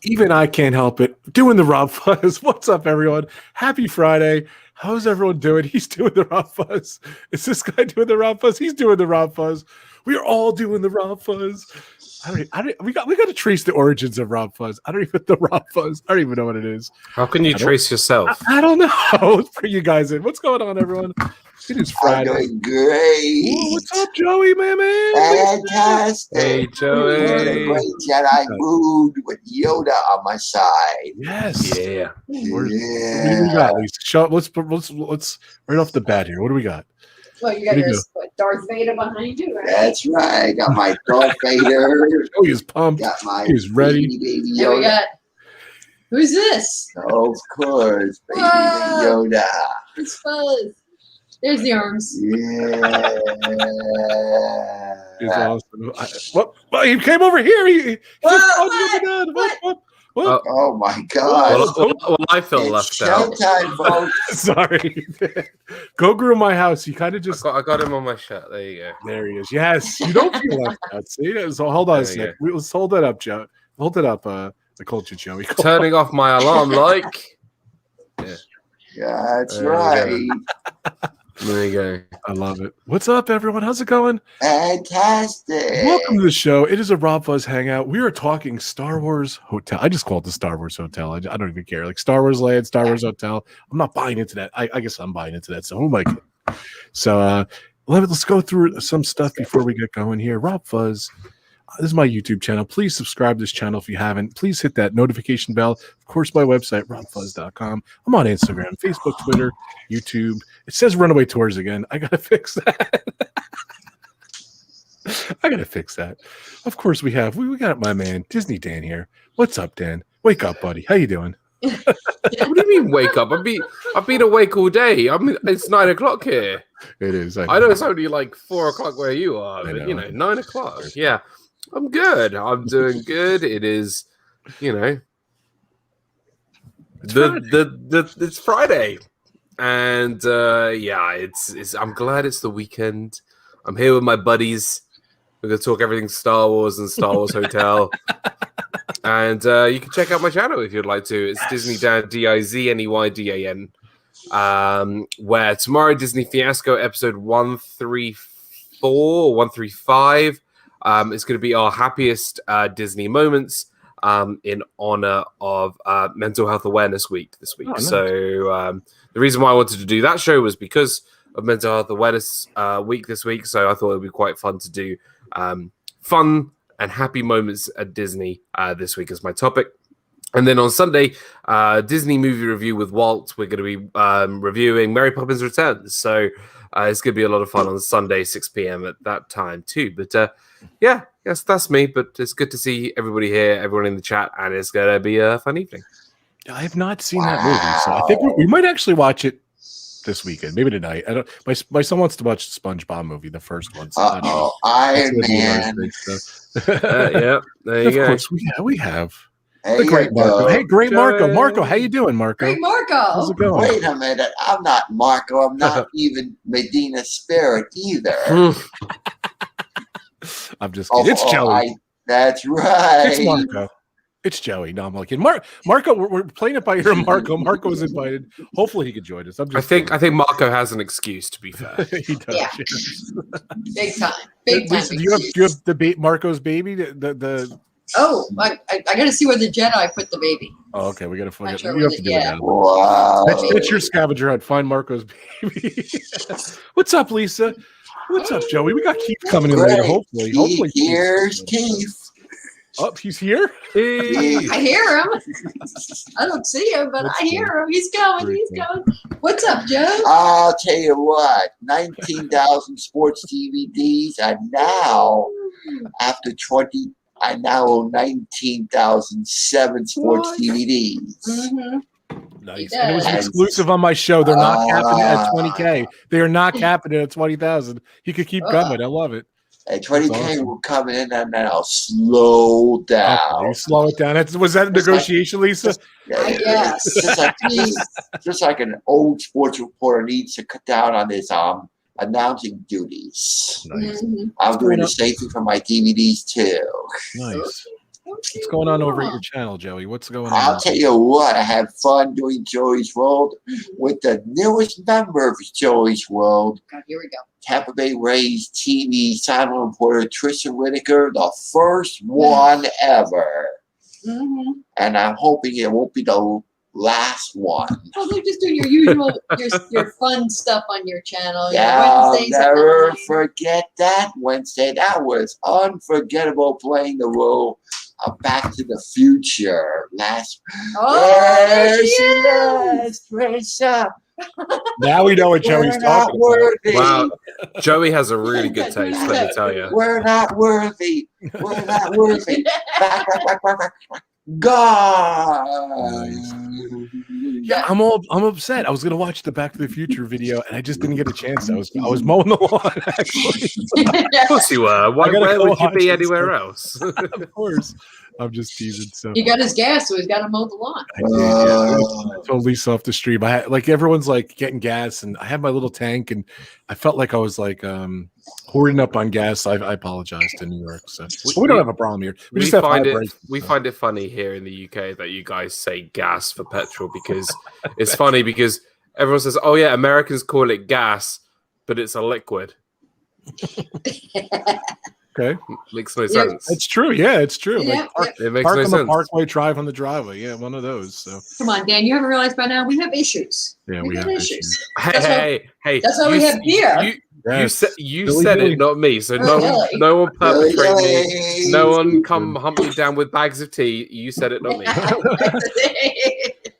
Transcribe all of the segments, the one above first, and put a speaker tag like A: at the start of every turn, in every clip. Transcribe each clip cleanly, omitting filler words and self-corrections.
A: Even I can't help it. Doing the RobFuz. What's up, everyone? Happy Friday. How's everyone doing? He's doing the RobFuz. Is this guy doing the RobFuz? He's doing the RobFuz. We are all doing the RobFuz. We got to trace the origins of RobFuz. I don't even know what it is.
B: How can you trace yourself?
A: I don't know. Let's bring you guys in. What's going on, everyone? It is Friday.
C: I'm doing great.
A: Ooh, what's up, Joey, man?
C: Fantastic.
B: Hey, Joey.
C: I'm in a great Jedi mood with Yoda on my side.
A: Yes.
B: Yeah.
A: What do we got, Lisa? Let's right off the bat here. What do we got?
D: Well, you got your Darth Vader behind you, right?
C: That's right. Got my Darth Vader.
A: Oh, he's pumped.
C: Got my
A: He's ready.
C: Baby Yoda.
D: Here we got. Who's this?
C: Of course, baby Yoda.
D: It's Fuzz. There's the arms.
C: Yeah.
A: He's awesome. Well, he came over here. What?
C: Oh my God!
B: Well, I feel left out.
C: Showtime, folks.
A: Sorry. Go groom my house. You kind of just.
B: I got him on my shirt. There you go.
A: There he is. Yes. You don't feel left out. See? So hold on a sec. Let's hold that up, Joe. Hold it up, the culture Joey.
B: Turning off my alarm like.
C: Yeah, that's right.
B: There you go.
A: I love it. What's up, everyone? How's it going?
C: Fantastic.
A: Welcome to the show. It is a RobFuz Hangout. We are talking Star Wars Hotel. I just call it the Star Wars Hotel. I don't even care. Like Star Wars Land, Star Wars Hotel. I'm not buying into that. I guess I'm buying into that. So who am I kidding? So let's go through some stuff before we get going here. RobFuz. This is my YouTube channel. Please subscribe to this channel if you haven't. Please hit that notification bell. Of course, my website, robfuz.com. I'm on Instagram, Facebook, Twitter, YouTube. It says Runaway Tours again. I got to fix that. Of course, we got my man, Disney Dan here. What's up, Dan? Wake up, buddy. How you doing?
B: What do you mean wake up? I've been awake all day. It's 9 o'clock here.
A: It is.
B: I know it's only like 4 o'clock where you are, but 9 o'clock. Yeah. I'm good. I'm doing good. It is, it's Friday, and it's. I'm glad it's the weekend. I'm here with my buddies. We're gonna talk everything Star Wars and Star Wars Hotel, and you can check out my channel if you'd like to. It's Disney Dan DIZNEYDAN. Where tomorrow Disney Fiasco episode 134, 135. It's going to be our happiest Disney moments in honor of Mental Health Awareness Week this week. Oh, nice. So the reason why I wanted to do that show was because of Mental Health Awareness Week this week. So I thought it would be quite fun to do fun and happy moments at Disney this week as my topic. And then on Sunday, Disney movie review with Walt. We're going to be reviewing Mary Poppins Returns. So it's going to be a lot of fun on Sunday, 6 p.m. at that time too. But yes, that's me. But it's good to see everybody here, everyone in the chat, and it's going to be a fun evening.
A: I have not seen that movie, so I think we might actually watch it this weekend, maybe tonight. I don't. My son wants to watch the SpongeBob movie, the first one. So
C: Iron Man.
B: There you go.
A: Of course, we have. The great Marco. Hey, great Marco. Marco, how you doing, Marco?
D: Great Marco.
A: How's it going?
C: Wait a minute. I'm not Marco. I'm not even Medina Spirit either.
A: I'm just kidding. It's Joey.
C: That's right.
A: It's Marco. It's Joey. No, I'm looking. Marco, we're playing it by ear. Marco. Marco was invited. Hopefully he could join us.
B: I think Marco has an excuse, to be fair.
A: He does.
D: Yeah. Big time. Big time.
A: Lisa, do you have the Marco's baby?
D: Oh, I got to see where the Jedi put the baby.
A: Oh, okay. We got to find it.
D: Sure
A: You have to do it now.
C: Wow.
A: That's your scavenger hunt. Find Marco's baby. What's up, Lisa? What's up, Joey? We got Keith coming in later. Hopefully.
C: Here's Keith.
A: Oh, he's here?
B: Hey.
D: I hear him. I don't see him, but I hear him. He's going. He's going. What's up, Joe?
C: I'll tell you what. 19,000 sports DVDs, and now, after 20, I now own 19,007 sports DVDs.
D: Mm-hmm.
A: Nice. And it was exclusive on my show. They're not capping it at 20K. They are not capping it at 20,000. You could keep coming. I love it.
C: At 20K will come in, and then I'll slow down.
A: Okay, slow it down. Was that a negotiation, Lisa?
D: Yes.
C: Just like an old sports reporter needs to cut down on his announcing duties.
A: Nice.
D: Mm-hmm.
C: I'm doing the same thing for my DVDs too.
A: Nice. What's going on over at your channel, Joey? What's going on?
C: I'll tell you what, I had fun doing Joey's World with the newest member of Joey's World.
D: God, here we go.
C: Tampa Bay Rays TV silent reporter Trisha Whitaker, the first one ever.
D: Mm-hmm.
C: And I'm hoping it won't be the last one.
D: Well, they're just doing your usual, your fun stuff on your channel.
C: Yeah,
D: Your
C: I'll
D: Wednesdays
C: never forget that Wednesday. That was unforgettable playing the role of Back to the Future.
D: there she is.
C: Trisha.
A: Now we know what Joey's talking about.
B: Wow, Joey has a really good taste. Let me tell you.
C: We're not worthy. We're not worthy. Back. God.
A: Yeah, I'm upset. I was gonna watch the Back to the Future video and I just didn't get a chance. I was mowing the lawn actually.
B: Of course you were. Why
A: gotta
B: where
A: go
B: would you be
A: watch it,
B: anywhere
A: so-
B: else?
A: Of course. I'm just teasing. So
D: He got his gas, so he's got to mow the lawn.
A: I did, yeah. I totally off the stream. I had, like everyone's like getting gas, and I had my little tank, and I felt like I was like hoarding up on gas. I apologize to New York. So we don't have a problem here. We just have
B: find it.
A: vibration,
B: We
A: so.
B: find it funny here in the UK that you guys say gas for petrol because it's funny because everyone says, "Oh yeah, Americans call it gas, but it's a liquid."
A: Okay,
B: Makes no sense.
A: it's true. Yeah, it's true.
D: Yeah,
A: Like, park,
B: It makes
A: park
B: no
A: on the
B: sense.
A: Parkway, drive on the driveway. Yeah, one of those. So
D: Come on, Dan. You haven't realized by now we have issues.
A: yeah,
D: We
A: we
D: got
A: have
D: issues.
A: issues.
B: Hey!
D: that's why we have beer.
B: You said
A: Billy.
B: it, not me. So
D: Billy.
B: no one perpetrate me.
C: Billy.
B: No one come hump me down with bags of tea. You said it, not me.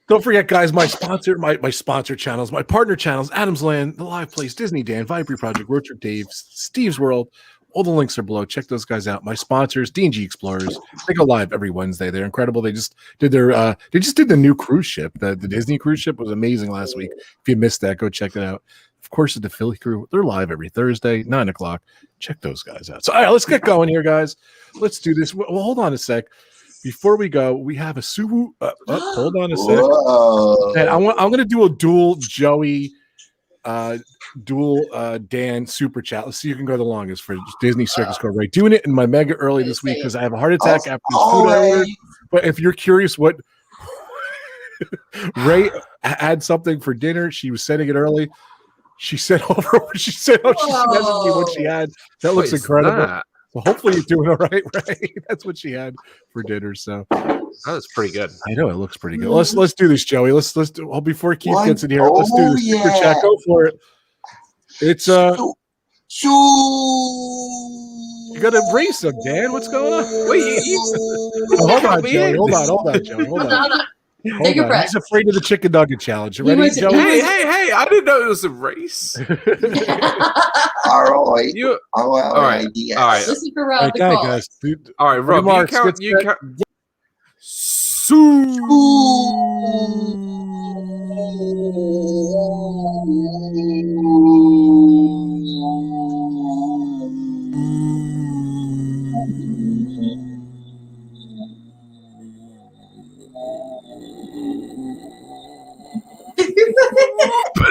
A: Don't forget, guys, my sponsor channels, my partner channels, Adam's Land, The Live Place, Disney Dan, Vibrary Project, Road Trip Dave, Steve's World. All the links are below. Check those guys out. My sponsors, D&G Explorers. They go live every Wednesday. They're incredible. They just did the new cruise ship. The Disney cruise ship was amazing last week. If you missed that, go check it out. Of course, the Philly crew, they're live every Thursday, 9:00. Check those guys out. So all right, let's get going here, guys. Let's do this. Well, hold on a sec. Before we go, we have a Subaru. Hold on a sec.
C: Whoa.
A: And I'm going to do a dual Joey, Dan super chat. Let's see who can go the longest for Disney Circus Code. Right, doing it in my mega early this week because I have a heart attack after the food hour. But if you're curious, what Ray had something for dinner, she was sending it early. She sent over. She sent out. She messaged me what she had. That looks
B: What is
A: incredible.
B: that?
A: So hopefully you're doing all right, Ray. That's what she had for dinner. So
B: That was pretty good.
A: I know it looks pretty good. Let's do this, Joey. Let's do. Well, before Keith
C: What?
A: gets in here, let's do this super chat. Go for it. It's you got to race him, Dan. What's going on?
B: Wait,
A: Hold on,
B: me
A: Joey.
B: in.
A: Hold on, Joey. Hold on.
D: Take a breath.
A: He's afraid of the chicken nugget challenge. You
D: He
A: ready,
D: was-
A: Joey?
B: Hey! I didn't know it was a race.
C: All right.
B: You
C: All right.
B: all right.
D: This is for
A: All
D: Rob
A: right,
D: the
A: go ahead,
D: call.
A: guys. Dude,
B: All right, Rob.
A: Remarks,
B: You
A: get
B: count.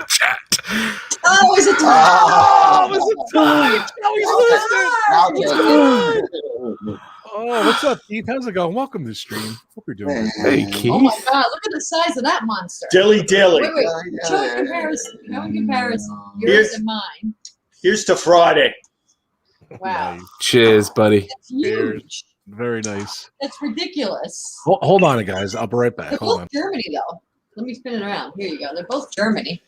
B: Chat.
D: Oh, is it
C: Oh,
A: Oh, what's up, Keith? How's it going? Welcome to the stream. Hope you're doing good.
B: Hey,
D: Oh
B: Keith.
D: my God! Look at the size of that monster.
E: Dilly dilly.
D: Wait. Show a comparison. Show a comparison. Yours
E: Here's-
D: and mine.
E: Here's to Friday.
D: Wow.
A: Nice.
B: Cheers, buddy.
D: That's huge.
A: Very nice.
D: That's ridiculous.
A: Hold on, guys. I'll be right back.
D: They're
A: Hold
D: both
A: on.
D: Germany, though. Let me spin it around. Here you go. They're both Germany.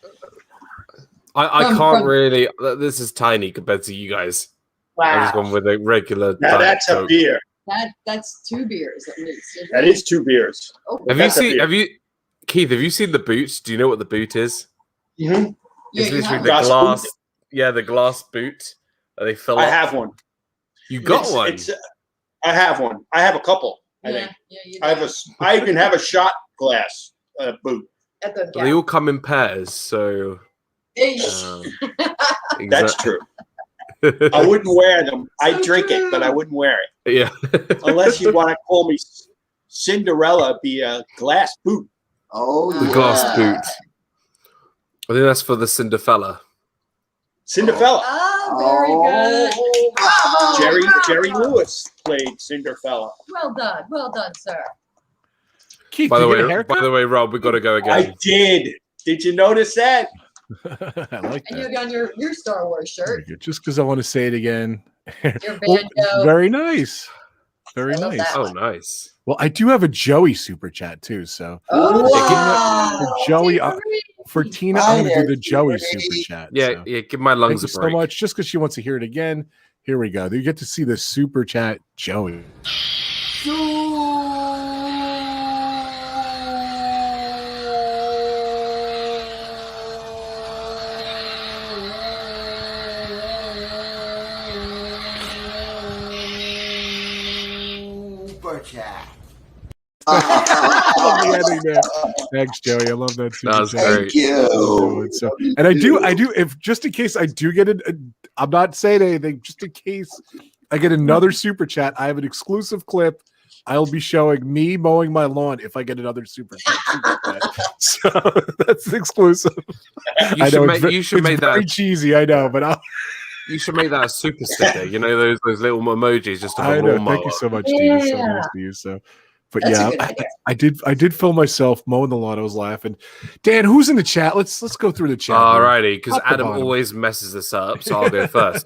B: I
D: From-
B: can't
D: from-
B: really. This is tiny compared to you guys. I just
D: Wow.
B: gone with a regular.
E: Now
B: Diet
E: that's a
B: Coke.
E: beer.
D: That's 2 beers at least. isn't
E: That
D: it?
E: is 2 beers.
D: Oh,
B: Have you
E: That's a
B: seen?
E: beer.
B: Have you, Keith? Have you seen the boot? Do you know what the boot is?
E: Mm-hmm.
D: yeah,
B: It's
D: you
B: literally
D: have.
B: the
E: Glass
B: glass.
E: boot?
B: Yeah, the glass boot that they fill
E: I
B: up.
E: have one.
B: You got
E: It's-
B: one.
E: It's, I have one. I have a couple. I
D: Yeah,
E: think.
D: yeah, you
E: I have
D: do.
E: I even have a shot glass boot.
D: At the,
B: They all come in pairs, so
D: Hey.
E: That's true. I wouldn't wear them. I drink it, but I wouldn't wear it
B: Yeah.
E: unless you want to call me Cinderella. Be a glass boot.
C: Oh,
B: The glass boot. I think that's for the Cinderella.
E: Cinderella.
D: Oh, very good. Bravo!
E: Jerry Lewis played Cinderfella.
D: Well done, sir.
A: Keith,
B: By the
A: did
B: way, Rob, we got to go again.
E: I did. Did you notice that?
A: I like
D: And
A: that.
D: you got your Star Wars
A: Very
D: shirt.
A: good. Just because I want to say it again.
D: Your
A: Well,
D: banjo.
A: very nice. Very
D: I love
A: nice.
D: that.
B: Oh, nice.
A: Well, I do have a Joey super chat too. So
D: Oh,
C: Wow.
A: for Joey, for Tina, I'm going to do the Joey
C: Hi,
A: super chat.
B: Yeah,
A: so.
B: yeah. Give my lungs
A: Thank you
B: a break.
A: so much. Just because she wants to hear it again. Here we go. You get to see the super chat, Joey.
C: Super chat.
A: I love the ending there. Thanks, Joey. I love that super
B: That was
A: chat.
B: great.
C: Thank you.
A: So, and I do, if just in case I do get it, I'm not saying anything, just in case I get another super chat, I have an exclusive clip. I'll be showing me mowing my lawn if I get another super chat. So that's exclusive.
B: You should make
A: very
B: that.
A: cheesy, I know, but
B: You should make that a super sticker. You know those little emojis just of a
A: I know.
B: lawnmower.
A: Thank you so much, Tina. So
D: Yeah.
A: nice to you. So, but
D: That's a
A: yeah,
D: good idea.
A: I did film myself mowing the lawn. I was laughing. Dan, who's in the chat? Let's go through the chat.
B: Alrighty, because
A: Top to
B: Adam
A: bottom.
B: always messes this up, so I'll go first.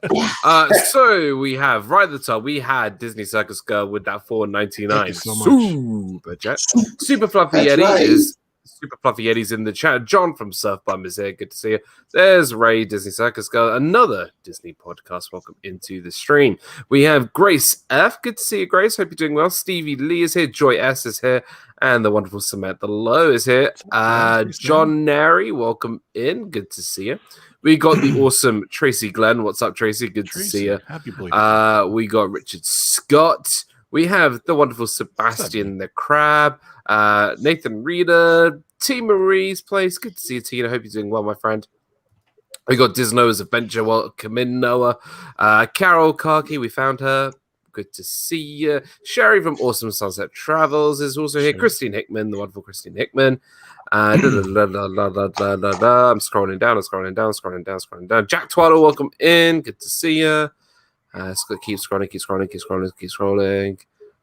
B: So we have right at the top, we had Disney Circus Girl with that $4.99
A: Thank you so much.
B: super chat. Super Fluffy
C: That's
B: Eddie
C: right.
B: is Super Fluffy Eddie's in the chat. John from Surf Bum is here. Good to see you. There's Ray, Disney Circus Girl, another Disney podcast. Welcome into the stream. We have Grace F. Good to see you, Grace. Hope you're doing well. Stevie Lee is here. Joy S is here. And the wonderful Samantha Lowe is here. John Nary, welcome in. Good to see you. We got the awesome Tracy Glenn. What's up, Tracy? Good to see you.
A: Happy belated.
B: We got Richard Scott. We have the wonderful Sebastian the Crab. Nathan Reeder. T. Marie's Place. Good to see you, Tina. Hope you're doing well, my friend. We got Disno's Adventure. Welcome in, Noah. Carol Clarke. We found her. Good to see you. Sherry from Awesome Sunset Travels is also here.
A: Sure.
B: Christine Hickman, the wonderful Christine Hickman. I'm scrolling down. Jack Twaddle, welcome in. Good to see you. Keep scrolling.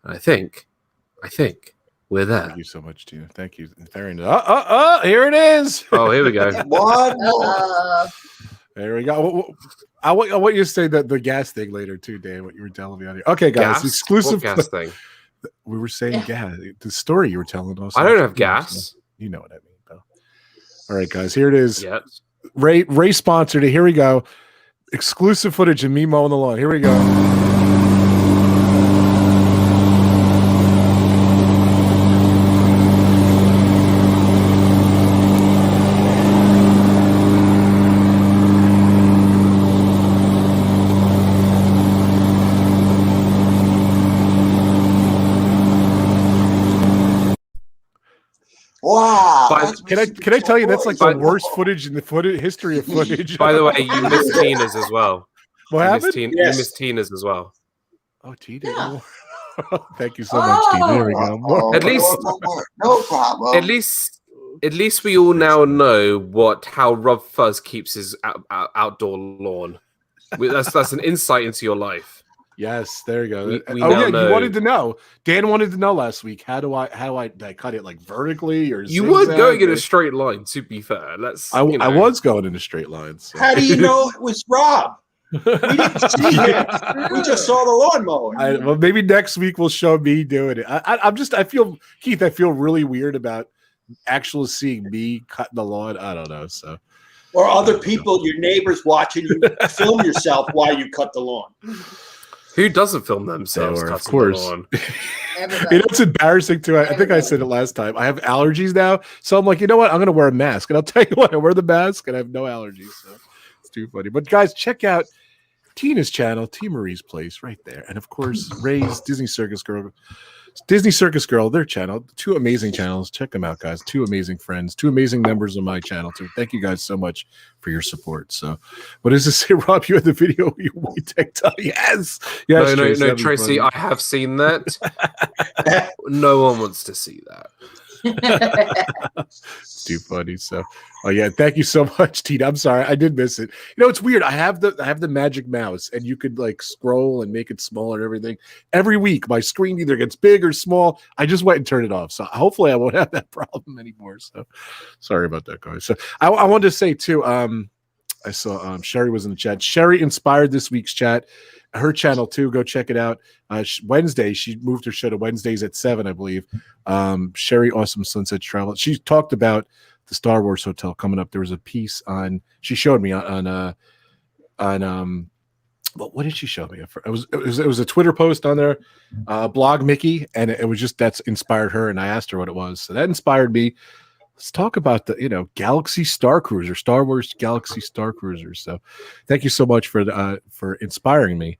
B: I think we're there.
A: Thank you so much, Tina. Thank you. Very nice. Here it is.
B: Oh, here we go.
C: One more.
A: There we go. I want you to say the gas thing later too, Dan. What you were telling me on here. Okay, guys,
B: Gas?
A: exclusive.
B: What gas thing?
A: We were saying gas. The story you were telling us.
B: I don't have gas.
A: You know what I mean, though. All right, guys. Here it is.
B: Yeah.
A: Ray sponsored it. Here we go. Exclusive footage of me mowing the lawn. Here we go.
C: Wow.
B: But
C: that's
A: Can I tell you that's like the
B: But-
A: worst footage in the history of footage.
B: By the way, you missed Tina's as well.
A: What happened?
B: You
E: Yes.
B: missed Tina's as well.
A: Oh, Tina.
D: Yeah.
A: Thank you so much, Tina. There we go.
C: Oh,
B: At least-
C: no problem.
B: At least we all now know how RobFuz keeps his outdoor lawn. That's an insight into your life.
A: Yes, there you go.
B: We
A: Oh
B: now
A: yeah,
B: know.
A: you wanted to know. Dan wanted to know last week. How do I cut it like vertically or
B: You were
A: zigzag
B: going in
A: or-
B: a straight line. To be fair,
A: I was going in a straight line. So.
E: How do you know it was Rob? We didn't see him. We just saw the lawnmower.
A: Well, maybe next week we'll show me doing it. I feel Keith. I feel really weird about actually seeing me cutting the lawn. I don't know. So
E: Or other people, your neighbors watching you film yourself while you cut the lawn.
B: Who doesn't film themselves?
A: They were, of
B: cutting
A: course.
B: the lawn?
D: Everybody.
A: you know it's embarrassing too. I think I said it last time. I have allergies now, so I'm like, you know what? I'm going to wear a mask, and I'll tell you what. I wear the mask, and I have no allergies. So it's too funny. But guys, check out Tina's channel, T. Marie's Place, right there, and of course Ray's Disney Circus Girl, their channel. Two amazing channels. Check them out, guys. Two amazing friends. Two amazing members of my channel too. Thank you guys so much for your support. So, what does this say, Rob? You had the video. You TikTok. Yes. Yes.
B: No,
A: that'd be
B: Tracy.
A: funny.
B: I have seen that. No one wants to see that.
A: It's too funny. So, oh yeah, thank you so much, Tina. I'm sorry, I did miss it. You know, it's weird. I have the magic mouse, and you could like scroll and make it small and everything. Every week, my screen either gets big or small. I just went and turned it off. So hopefully, I won't have that problem anymore. So, sorry about that, guys. So I wanted to say too. I saw Sherry was in the chat. Sherry inspired this week's chat. Her channel too. Go check it out. Wednesday, she moved her show to Wednesdays at 7, I believe. Sherry Awesome Sunset Travel. She talked about the Star Wars Hotel coming up. There was a piece on. She showed me on what did she show me? It was a Twitter post on there, blog Mickey, and it was just that's inspired her. And I asked her what it was, so that inspired me. Let's talk about the Galaxy Starcruiser, Star Wars Galaxy Starcruiser. So, thank you so much for inspiring me.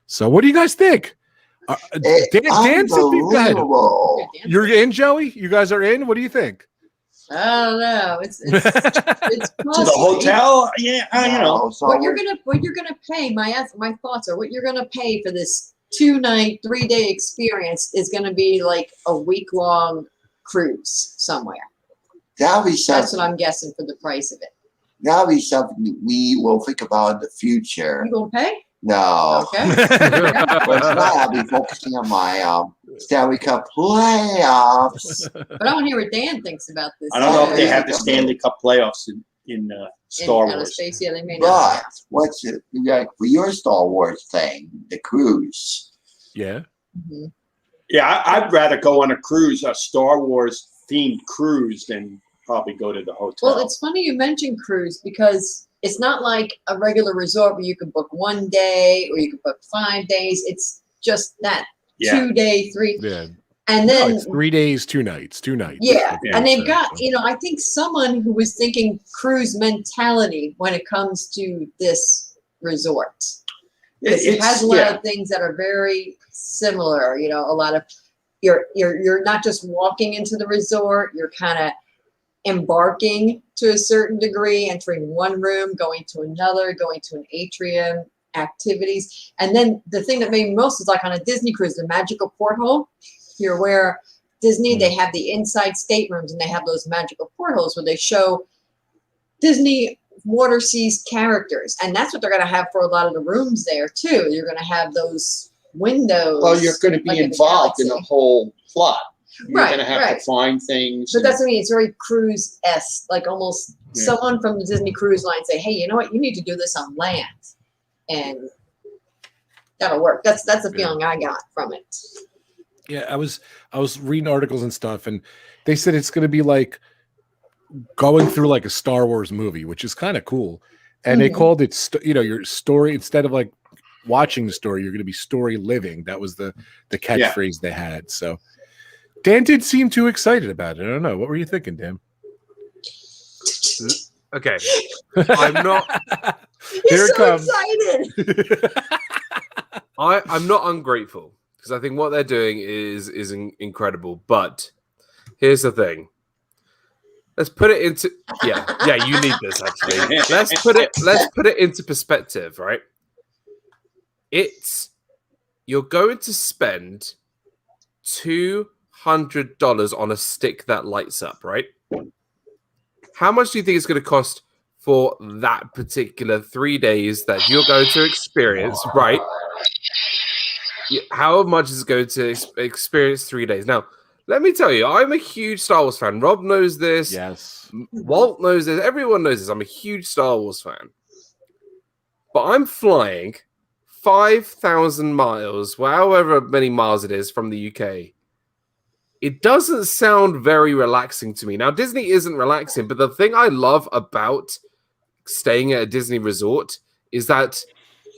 A: So, what do you guys think? Dan, go ahead. You're in, Joey. You guys are in. What do you think?
D: I don't know. It's
E: to the hotel. Yeah,
D: what you're gonna pay. My thoughts are what you're gonna pay for this 2-night, 3-day experience is gonna be like a week-long cruise somewhere.
C: That'll be something.
D: That's what I'm guessing for the price of it.
C: That'll be something we will think about in the future.
D: You gonna pay?
C: No.
D: Okay.
C: But tonight I'll be focusing on my Stanley Cup playoffs.
D: But I want to hear what Dan thinks about this.
E: I don't know if they have the Stanley Cup playoffs in Star Wars.
D: Space, yeah, they may
C: But
D: not.
C: what's it like for your Star Wars thing? The cruise.
A: Yeah.
D: Mm-hmm.
E: Yeah, I'd rather go on a cruise, a Star Wars themed cruise, than probably go to the hotel.
D: Well, it's funny you mentioned cruise because it's not like a regular resort where you can book 1 day or you can book 5 days. It's just that 2 day, 3.
A: Yeah.
D: And then
A: it's 3 days, 2 nights, 2 nights.
D: Yeah. And they've got, I think someone who was thinking cruise mentality when it comes to this resort. It has a lot of things that are very similar, a lot of you're not just walking into the resort, you're kind of embarking to a certain degree, entering one room, going to another, going to an atrium, activities. And then the thing that made me most is like on a Disney cruise, the magical porthole. You're aware Disney, they have the inside staterooms and they have those magical portholes where they show Disney water seas characters. And that's what they're going to have for a lot of the rooms there too. You're going to have those windows.
E: Well, you're going to be involved in the whole plot. You're going to have to find things.
D: But that's what I mean. It's very cruise-esque, like almost someone from the Disney Cruise Line say, hey, you know what? You need to do this on land. And that'll work. That's the feeling I got from it.
A: Yeah, I was reading articles and stuff, and they said it's going to be like going through like a Star Wars movie, which is kind of cool. And they called it, your story, instead of like watching the story, you're going to be story living. That was the catchphrase they had. So Dan did seem too excited about it. I don't know. What were you thinking, Dan?
B: Okay. I'm not.
D: He's so excited.
B: I'm not ungrateful because I think what they're doing is incredible. But here's the thing. Let's put it into you need this actually. Let's put it into perspective, right? You're going to spend $200 on a stick that lights up, right? How much do you think it's going to cost for that particular 3 days that you're going to experience, right? How much is it going to experience 3 days? Now, let me tell you, I'm a huge Star Wars fan. Rob knows this.
A: Yes.
B: Walt knows this. Everyone knows this. I'm a huge Star Wars fan. But I'm flying 5,000 miles, however many miles it is, from the UK. It doesn't sound very relaxing to me. Now, Disney isn't relaxing, but the thing I love about staying at a Disney resort is that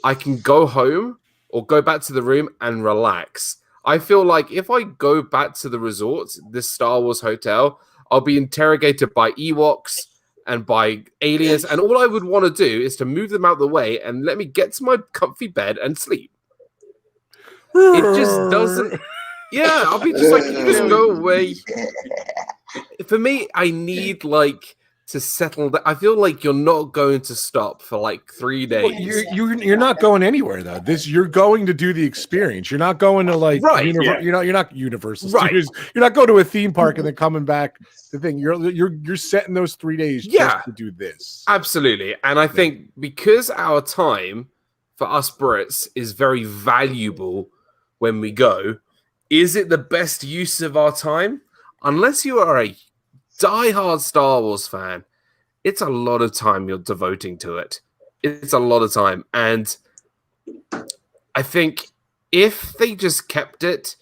B: I can go home or go back to the room and relax. I feel like if I go back to the resort, this Star Wars hotel, I'll be interrogated by Ewoks and by aliens, and all I would want to do is to move them out of the way and let me get to my comfy bed and sleep. It just doesn't... I'll be just like, just go away. For me, I need, like, to settle down. I feel like you're not going to stop for like 3 days.
A: Well, you're not going anywhere though. You're going to do the experience. You're not going to like you're not Universal Studios. You're not going to a theme park and then coming back. The thing you're setting those 3 days just to do this.
B: Absolutely. And I think because our time for us Brits is very valuable when we go, is it the best use of our time? Unless you are a diehard Star Wars fan, it's a lot of time you're devoting to it. It's a lot of time. And I think if they just kept it,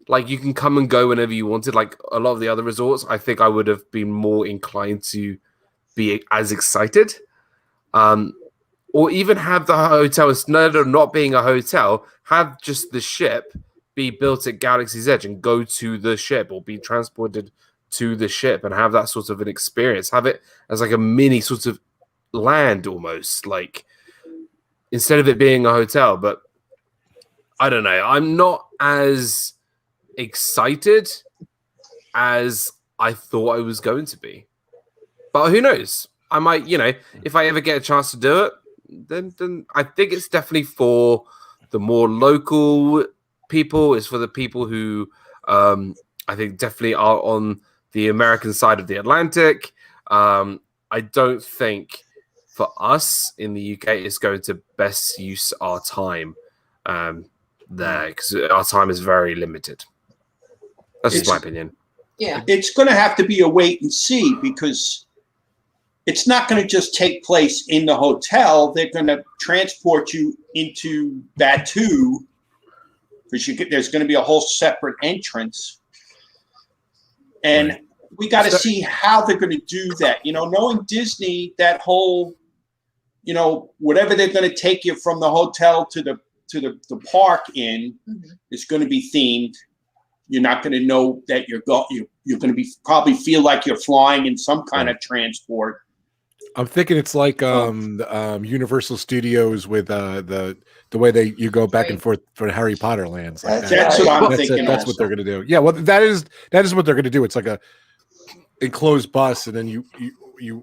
B: like you can come and go whenever you wanted, like a lot of the other resorts, I think I would have been more inclined to be as excited. Or even have the hotel, instead of not being a hotel, have just the ship be built at Galaxy's Edge and go to the ship or be transported to the ship and have that sort of an experience. Have it as like a mini sort of land almost, like instead of it being a hotel. But I don't know. I'm not as excited as I thought I was going to be. But who knows? I might, if I ever get a chance to do it, then I think it's definitely for the more local people. It's for the people who I think definitely are on the American side of the Atlantic. I don't think for us in the UK it's going to best use our time there because our time is very limited. That's just my opinion.
D: Yeah,
E: it's going to have to be a wait and see because it's not going to just take place in the hotel. They're going to transport you into Batu because there's going to be a whole separate entrance. And we got to see how they're going to do that. Knowing Disney, that whole, whatever they're going to take you from the hotel to the park is going to be themed. You're not going to know that you're going to be probably feel like you're flying in some kind of transport.
A: I'm thinking it's like Universal Studios with the way you go back and forth for Harry Potter lands. Like
E: that's what I'm thinking.
A: That's what they're going to do. Yeah, well, that is what they're going to do. It's like a enclosed bus, and then you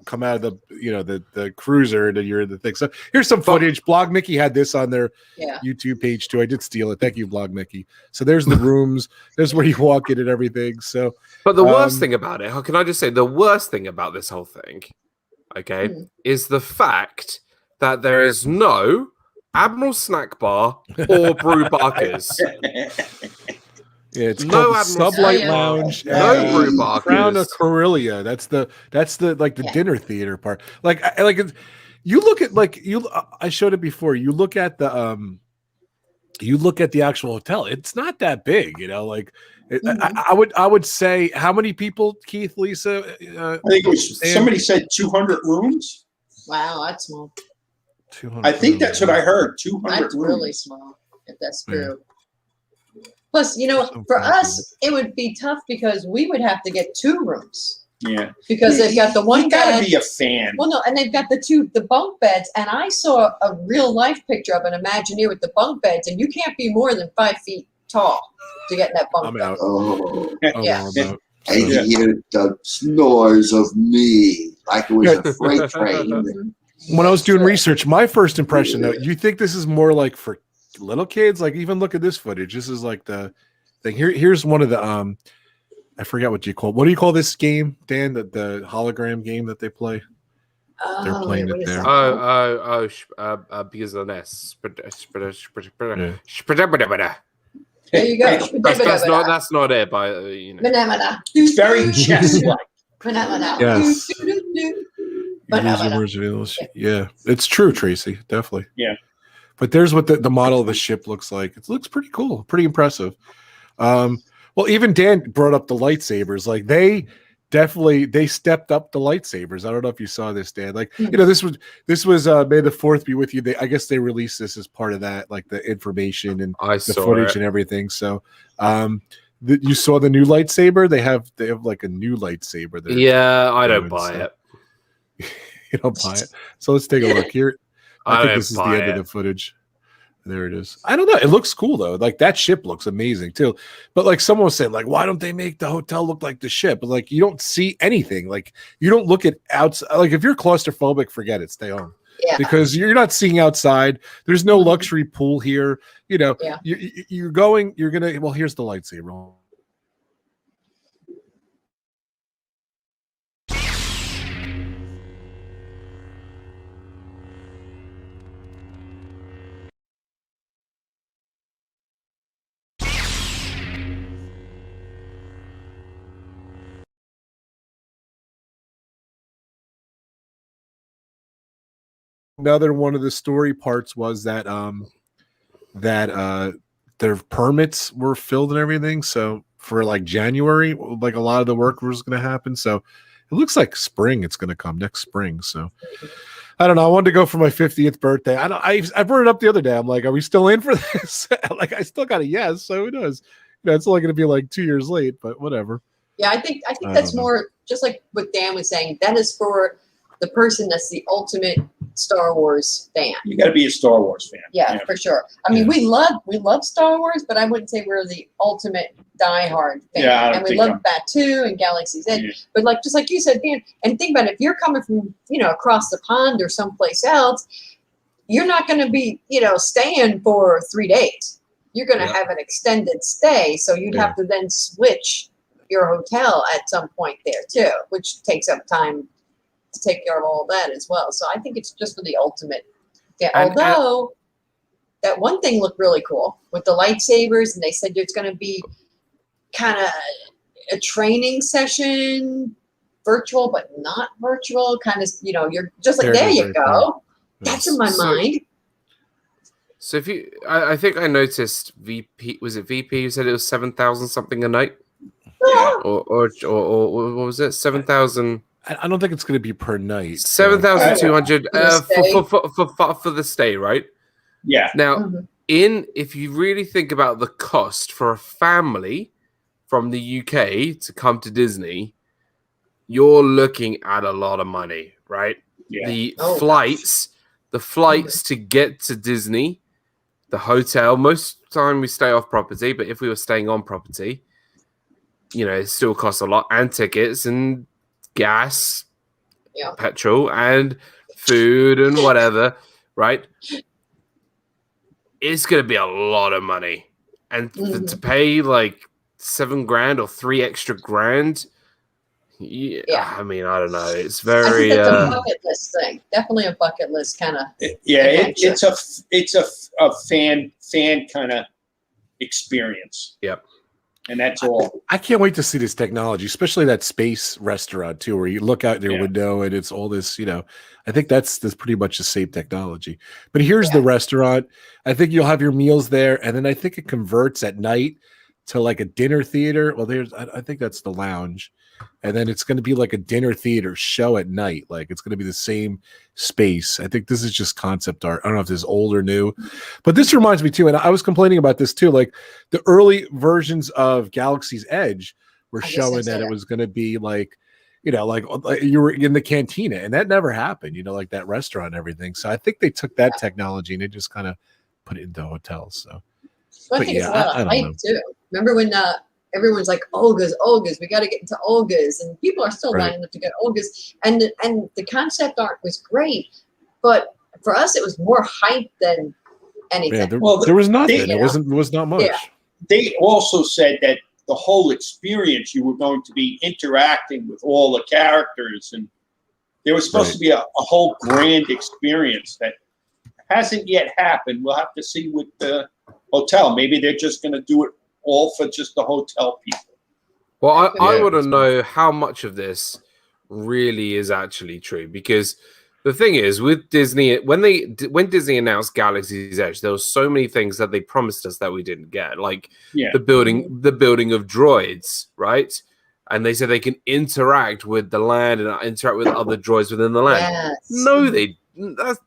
A: come out of the cruiser, and then you're in the thing. So here's some footage. Blog Mickey had this on their YouTube page too. I did steal it. Thank you, Blog Mickey. So there's the rooms. There's where you walk in and everything. So,
B: but the worst thing about it, can I just say, the worst thing about this whole thing, is the fact that there is no Admiral Snack Bar or Brew Barkers.
A: Yeah, it's called Sublight Lounge.
B: No Brew Barkers.
A: Crown of Corellia. That's the dinner theater part. You look at I showed it before. You look at the actual hotel. It's not that big, I would say, how many people, Keith, Lisa?
E: I think it was somebody said 200 rooms.
D: Wow, that's small.
A: 200.
E: I think that's what I heard. 200
D: That's
E: rooms.
D: really small, if that's true. Plus, for us, it would be tough because we would have to get 2 rooms.
E: Yeah.
D: Because they've got the one
E: you
D: bed.
E: gotta be a fan.
D: Well, no, and they've got the bunk beds. And I saw a real life picture of an Imagineer with the bunk beds, and you can't be more than 5 feet tall to get in that bunk bed.
C: Oh,
D: yeah.
C: I hear the snores of me like it was a freight train.
A: When I was doing research, my first impression, though, you think this is more like for little kids? Like, even look at this footage. This is like the thing. Here's one of the I forget what you call. What do you call this game, Dan? The hologram game that they play. They're playing it there.
B: Because of the NES.
D: There you go.
B: That's not it.
E: It's very chess-like.
A: Yes. Yeah, it's true, Tracy. Definitely.
E: Yeah.
A: But there's what the model of the ship looks like. It looks pretty cool, pretty impressive. Well, even Dan brought up the lightsabers. Like they stepped up the lightsabers. I don't know if you saw this, Dan. Like, this was May the 4th be with you. I guess they released this as part of that, like the information and the footage and everything. So, you saw the new lightsaber. They have like a new lightsaber there.
B: Yeah, I don't buy it.
A: You don't buy it. So let's take a look here. I think this is the end of the footage. There it is. I don't know. It looks cool though. Like that ship looks amazing too. But like someone was saying, like, why don't they make the hotel look like the ship? But like you don't see anything. Like you don't look at outside. Like if you're claustrophobic, forget it. Stay home.
D: Yeah.
A: Because you're not seeing outside. There's no luxury pool here. You know, you're going. You're gonna. Well, here's the lightsaber. Another one of the story parts was that their permits were filled and everything. So for like January, like a lot of the work was going to happen. So it looks like spring. It's going to come next spring. So I don't know. I wanted to go for my 50th birthday. I brought it up the other day. I'm like, are we still in for this? Like I still got a yes. So who knows? You know, it's only going to be like 2 years late, but whatever.
D: Yeah, I think that's more just like what Dan was saying. That is for the person that's the ultimate Star Wars fan.
E: You got to be a Star Wars fan.
D: Yeah, for sure. I mean, we love Star Wars, but I wouldn't say we're the ultimate diehard fan.
E: Yeah,
D: and we love Batuu and Galaxy's Edge.
E: Yeah.
D: But like just like you said, Dan, and think about it, if you're coming from, you know, across the pond or someplace else, you're not going to be, you know, staying for 3 days. You're going to have an extended stay, so you'd have to then switch your hotel at some point there too, which takes up time to take care of all that as well. So I think it's just for the ultimate. Yeah. Although that one thing looked really cool with the lightsabers, and they said it's going to be kind of a training session, virtual but not virtual. Kind of, you know, you're just like there you go. That's in my mind.
B: So if you, I think I noticed VP, was it VP who said it was 7,000 something a night, or what was it, 7,000?
A: I don't think it's going to be per night.
B: 7,200 for the stay, right?
E: Yeah.
B: Now, if you really think about the cost for a family from the UK to come to Disney, you're looking at a lot of money, right?
E: Yeah.
B: The flights to get to Disney, the hotel. Most of the time we stay off property, but if we were staying on property, you know, it still costs a lot, and tickets and gas, petrol, and food and whatever, right? It's going to be a lot of money. And to pay like $7,000 or $3 extra grand, I mean, I don't know. It's very
D: I think that's a bucket list thing. Definitely a bucket list kind of.
E: Yeah, it's a fan kind of experience.
B: Yep.
E: And that's all.
A: I can't wait to see this technology, especially that space restaurant too, where you look out your window and it's all this, you know, I think that's pretty much the same technology. But here's the restaurant. I think you'll have your meals there. And then I think it converts at night to like a dinner theater. Well, I think that's the lounge. And then it's going to be like a dinner theater show at night. Like it's going to be the same space. I think this is just concept art. I don't know if this is old or new, but this reminds me too. And I was complaining about this too. Like the early versions of Galaxy's Edge were showing that it was going to be like, you know, like you were in the cantina, and that never happened, you know, like that restaurant and everything. So I think they took that technology and they just kind of put it into hotels. So
D: I think it's a lot of hype too. Remember when everyone's like, Olga's, we got to get into Olga's, and people are still lining up to get Olga's. And the concept art was great, but for us, it was more hype than anything.
A: Yeah, there was nothing. It was not much.
E: Yeah. They also said that the whole experience, you were going to be interacting with all the characters, and there was supposed to be a whole grand experience that hasn't yet happened. We'll have to see with the hotel. Maybe they're just going to do it all for just the hotel people.
B: Well, I want to know how much of this really is actually true, because the thing is with Disney, when Disney announced Galaxy's Edge, there were so many things that they promised us that we didn't get, like the building of droids, right? And they said they can interact with the land and interact with other droids within the land.
D: Yes.
B: No, that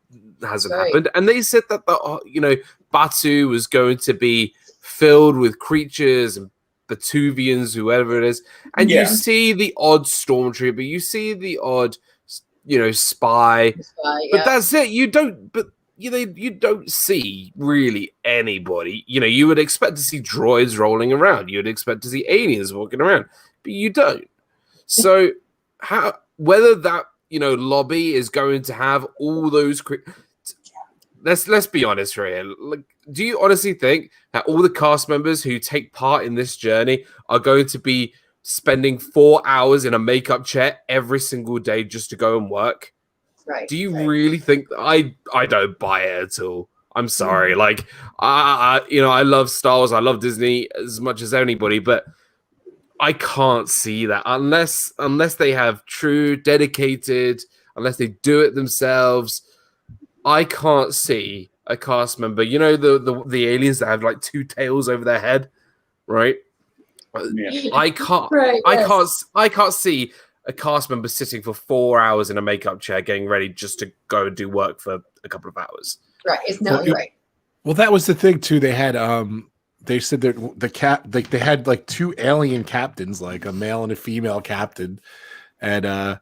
B: hasn't happened. And they said that Batuu was going to be filled with creatures and Batuvians, whoever it is, and you see the odd stormtrooper, you see the odd, spy, but that's it. You don't. But you don't see really anybody. You would expect to see droids rolling around. You would expect to see aliens walking around, but you don't. So whether that lobby is going to have all those let's be honest here. Like, do you honestly think that all the cast members who take part in this journey are going to be spending 4 hours in a makeup chair every single day just to go and work?
D: Right.
B: Do you really think I don't buy it at all? I'm sorry. Like, I love Star Wars. I love Disney as much as anybody, but I can't see that unless they have true dedicated, unless they do it themselves. I can't see a cast member. The aliens that have like two tails over their head, right?
E: Yeah.
B: I can't.
D: Right,
B: I can't see a cast member sitting for 4 hours in a makeup chair getting ready just to go and do work for a couple of hours.
D: Right. It's not right.
A: Well, that was the thing too. They had they said that they had like two alien captains, like a male and a female captain, and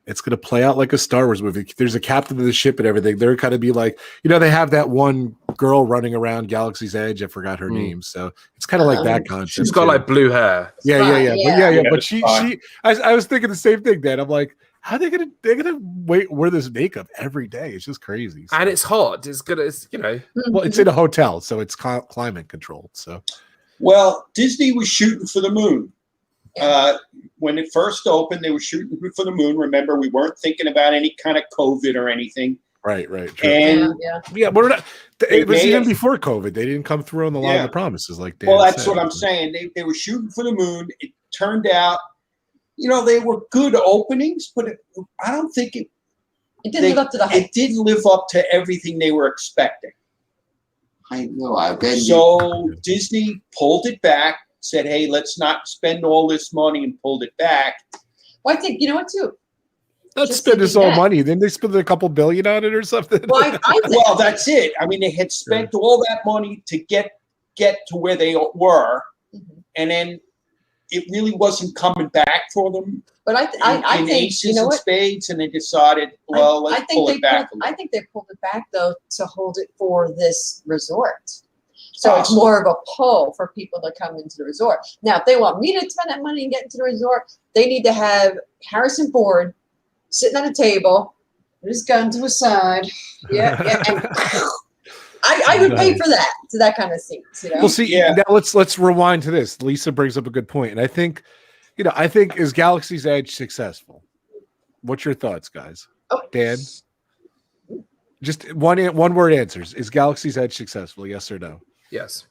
A: it's going to play out like a Star Wars movie. There's a captain of the ship and everything. They're kind of be like, they have that one girl runing around Galaxy's Edge. I forgot her name. So it's kind of like that concept.
B: She's got like blue hair.
A: Yeah.
D: Yeah.
A: But I was thinking the same thing, Dan. I'm like, how are they're gonna wear this makeup every day? It's just crazy. So.
B: And it's hot. It's good.
A: Well, it's in a hotel, so it's climate controlled. So,
E: well, Disney was shooting for the moon. When it first opened, they were shooting for the moon. Remember, we weren't thinking about any kind of COVID or anything.
A: Right. True.
E: And
A: we're not. It was even before COVID. They didn't come through on the line of the promises, like Dan
E: that's
A: said.
E: what I'm saying. They were shooting for the moon. It turned out, they were good openings, but I don't think it
D: didn't live up to the hype.
E: It didn't live up to everything they were expecting.
C: I know.
E: So Disney pulled it back. Said, hey, let's not spend all this money, and pulled it back.
D: Well, I think, what, too?
A: Let's spend this all money. Then they spent a couple billion on it or something.
D: Well,
E: well, that's it. I mean, they had spent all that money to get to where they were, and then it really wasn't coming back for them.
D: But I think,
E: aces and spades, and they decided, well, let's pull it back.
D: I think they pulled it back, though, to hold it for this resort. So it's more of a pull for people to come into the resort. Now, if they want me to spend that money and get into the resort, they need to have Harrison Ford sitting at a table with his gun to his side. Yeah. And I would pay for that, to that kind of scene.
A: Well, see, now let's rewind to this. Lisa brings up a good point, and I think, is Galaxy's Edge successful? What's your thoughts, guys? Dan, just one word answers. Is Galaxy's Edge successful? Yes or no?
B: Yes.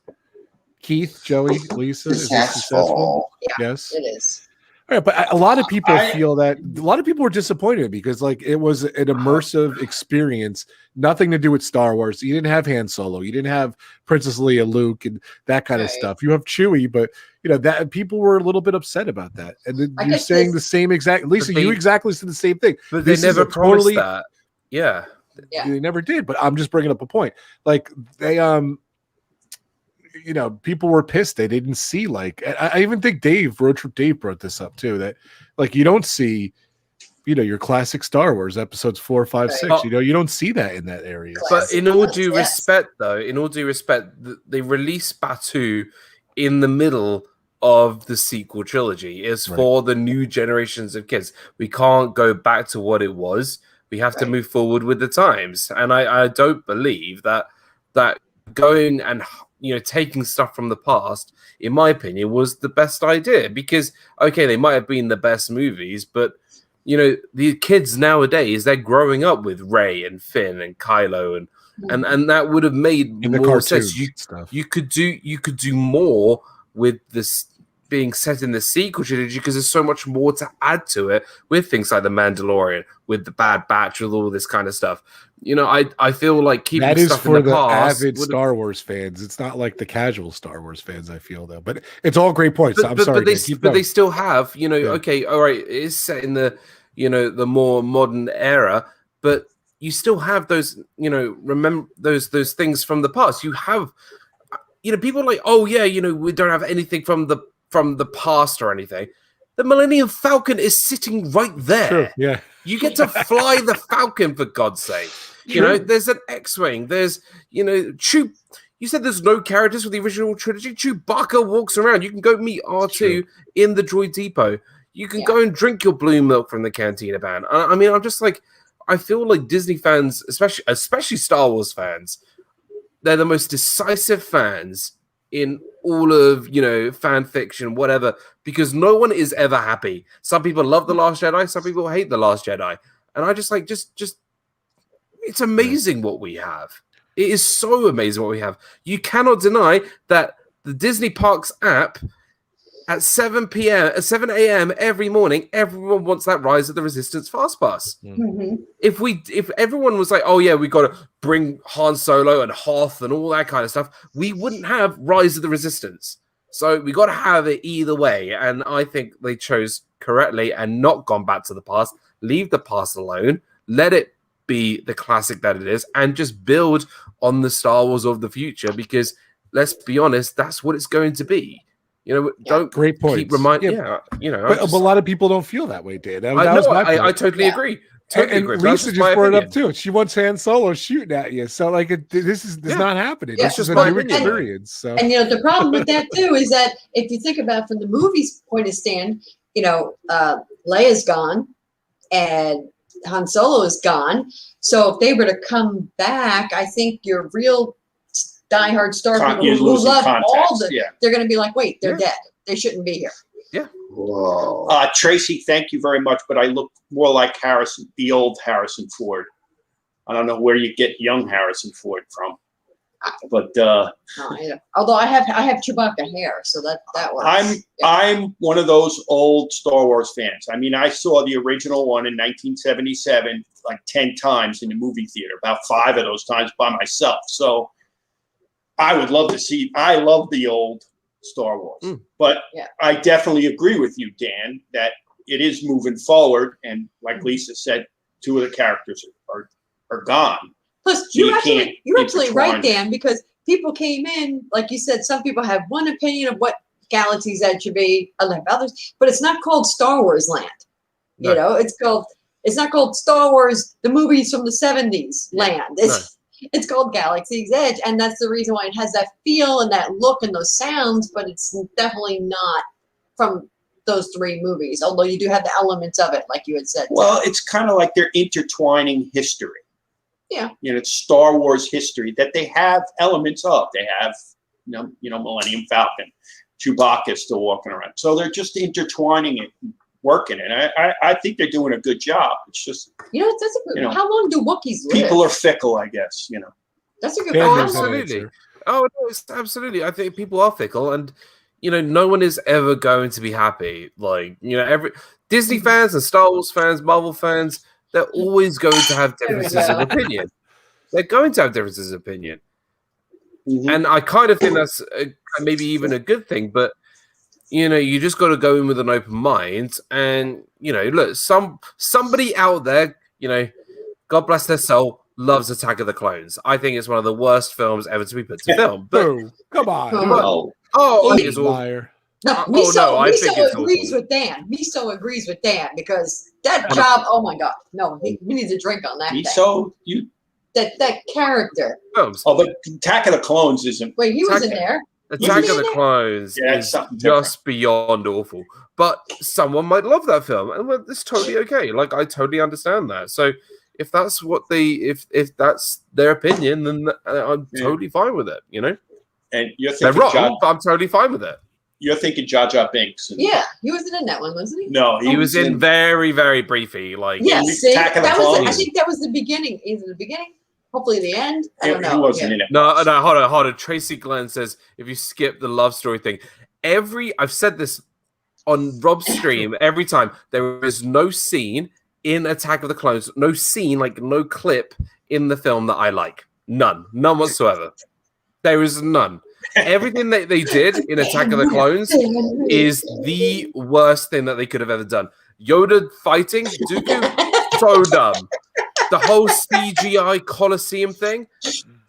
A: Keith, Joey, Lisa, is it successful?
D: Yeah,
A: yes,
D: it is.
A: All right, but a lot of people feel that a lot of people were disappointed because it was an immersive experience, nothing to do with Star Wars. You didn't have Han Solo, you didn't have Princess Leia, Luke, and that kind of stuff. You have Chewie, but that people were a little bit upset about that. And then you're saying the same exact. Lisa, you exactly said the same thing.
B: But they never promised that. Yeah,
A: they never did. But I'm just bringing up a point. Like they people were pissed they didn't see, like, I even think Dave brought this up too, that like you don't see your classic Star Wars episodes 4, 5, 6. You don't see that in that area.
B: But in all due respect, they released Batuu in the middle of the sequel trilogy. It's for the new generations of kids. We can't go back to what it was. We have to move forward with the times, and I don't believe that going and taking stuff from the past, in my opinion, was the best idea, because they might have been the best movies, but the kids nowadays, they're growing up with Rey and Finn and Kylo, and that would have made more sense. You could do more with this being set in the sequel trilogy, because there's so much more to add to it, with things like the Mandalorian, with the Bad Batch, with all this kind of stuff. I feel like keeping
A: that is
B: stuff
A: for
B: in the
A: past avid Star Wars fans. It's not like the casual Star Wars fans, I feel, though. But it's all great points. I'm sorry,
B: but they still have, okay, all right, it is set in the the more modern era, but you still have those, remember those things from the past. You have, people are like, oh yeah, we don't have anything from the past or anything. The Millennium Falcon is sitting right there.
A: True. Yeah.
B: You get to fly the Falcon, for God's sake. You know, there's an X-Wing. There's, you know, You said there's no characters for the original trilogy. Chewbacca walks around. You can go meet R2 in the Droid Depot. You can go and drink your blue milk from the Cantina Band. I mean, I'm just like, I feel like Disney fans, especially Star Wars fans, they're the most decisive fans in all of, you know, fan fiction, whatever, because no one is ever happy. Some people love The Last Jedi. Some people hate The Last Jedi. And I just like, just it's amazing what we have. It is so amazing what we have. You cannot deny that the Disney Parks app at 7 a.m. every morning, everyone wants that Rise of the Resistance Fast Pass.
D: Mm-hmm.
B: If everyone was like, oh yeah, we got to bring Han Solo and Hoth and all that kind of stuff, we wouldn't have Rise of the Resistance. So we got to have it either way. And I think they chose correctly and not gone back to the past. Leave the past alone. Let it be the classic that it is, and just build on the Star Wars of the future, because let's be honest, that's what it's going to be. You know, don't
A: great point.
B: Keep reminding, you know,
A: but a lot of people don't feel that way, Dan.
B: I totally agree. Totally agree.
A: Lisa just brought it up too. She wants Han Solo shooting at you, so like this is not happening.
D: Yeah,
A: this is a new experience. So,
D: and you know, the problem with that too is that if you think about it from the movie's point of stand, you know, Leia's gone and Han Solo is gone. So if they were to come back, I think your real diehard Star people who love all they're going to be like, wait, they're dead. They shouldn't be here.
B: Yeah.
C: Whoa.
E: Tracy, thank you very much, but I look more like the old Harrison Ford. I don't know where you get young Harrison Ford from, but
D: although I have Chewbacca hair, so that works.
E: I'm one of those old Star Wars fans. I mean, I saw the original one in 1977 like 10 times in the movie theater, about 5 of those times by myself. So I would love to see. I love the old Star Wars, but I definitely agree with you, Dan, that it is moving forward. And like Lisa said, 2 of the characters are gone.
D: Plus, you're absolutely right, Dan, because people came in, like you said, some people have one opinion of what galaxies that should be, others, but it's not called Star Wars Land. No. You know, it's not called Star Wars, the movies from the 70s land. It's called Galaxy's Edge, and that's the reason why it has that feel and that look and those sounds, but it's definitely not from those 3 movies, although you do have the elements of it, like you had said.
E: Well, it's kind of like they're intertwining history.
D: Yeah.
E: You know, it's Star Wars history that they have elements of. They have, you know, Millennium Falcon, Chewbacca still walking around. So they're just intertwining it, working it. I think they're doing a good job. It's just,
D: you know, that's a good. How long do Wookiees live?
E: People are fickle, I guess. You know.
D: That's a good.
B: Absolutely. Oh, no, it's absolutely. I think people are fickle, and you know, no one is ever going to be happy. Like, you know, every Disney fans and Star Wars fans, Marvel fans, they're always going to have differences of opinion. They're going to have differences of opinion. Mm-hmm. And I kind of think that's maybe even a good thing. But, you know, you just got to go in with an open mind. And, you know, look, somebody out there, you know, God bless their soul, loves Attack of the Clones. I think it's one of the worst films ever to be put to film. But
A: come on.
B: I think it's awful.
D: Miso agrees with Dan. Miso agrees with Dan because that job. Oh my God! No, we need to drink on that.
E: Miso,
D: that character.
E: Oh, but Attack of the Clones isn't.
D: Wait, he was in there.
B: Attack of the Clones is just beyond awful. But someone might love that film, and it's totally okay. Like, I totally understand that. So if that's what if that's their opinion, then I'm totally fine with it. You know.
E: And you're
B: thinking they're wrong, but I'm totally fine with it.
E: You're thinking Jar Jar Binks.
D: Yeah, he wasn't in that one, wasn't he?
E: No,
B: he was in very, very briefly. Like,
D: I think that was the beginning. Either the beginning, hopefully the end. I don't know.
E: He wasn't in it.
B: No, hold on. Tracy Glenn says if you skip the love story thing, I've said this on Rob's stream every time. There is no scene in Attack of the Clones, no scene, like no clip in the film that I like. None whatsoever. There is none. Everything that they did in Attack of the Clones is the worst thing that they could have ever done. Yoda fighting Dooku, so dumb. The whole CGI Colosseum thing,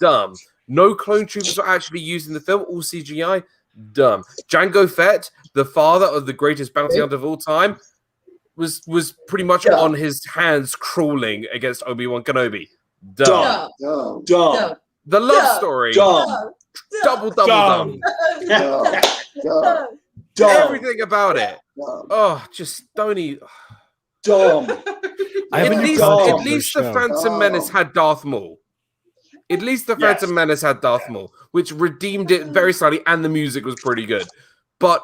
B: dumb. No clone troopers were actually used in the film, all CGI, Dumb. Jango Fett, the father of the greatest bounty hunter of all time, was pretty much on his hands crawling against Obi-Wan Kenobi. Dumb.
E: Dumb.
B: The love story.
E: Dumb.
B: Double
E: Dumb.
C: Dumb.
B: Everything about it. Oh, just don't eat.
E: Dumb.
B: At least the Phantom Menace had Darth Maul. At least the Phantom Menace had Darth Maul, which redeemed it very slightly, and the music was pretty good. But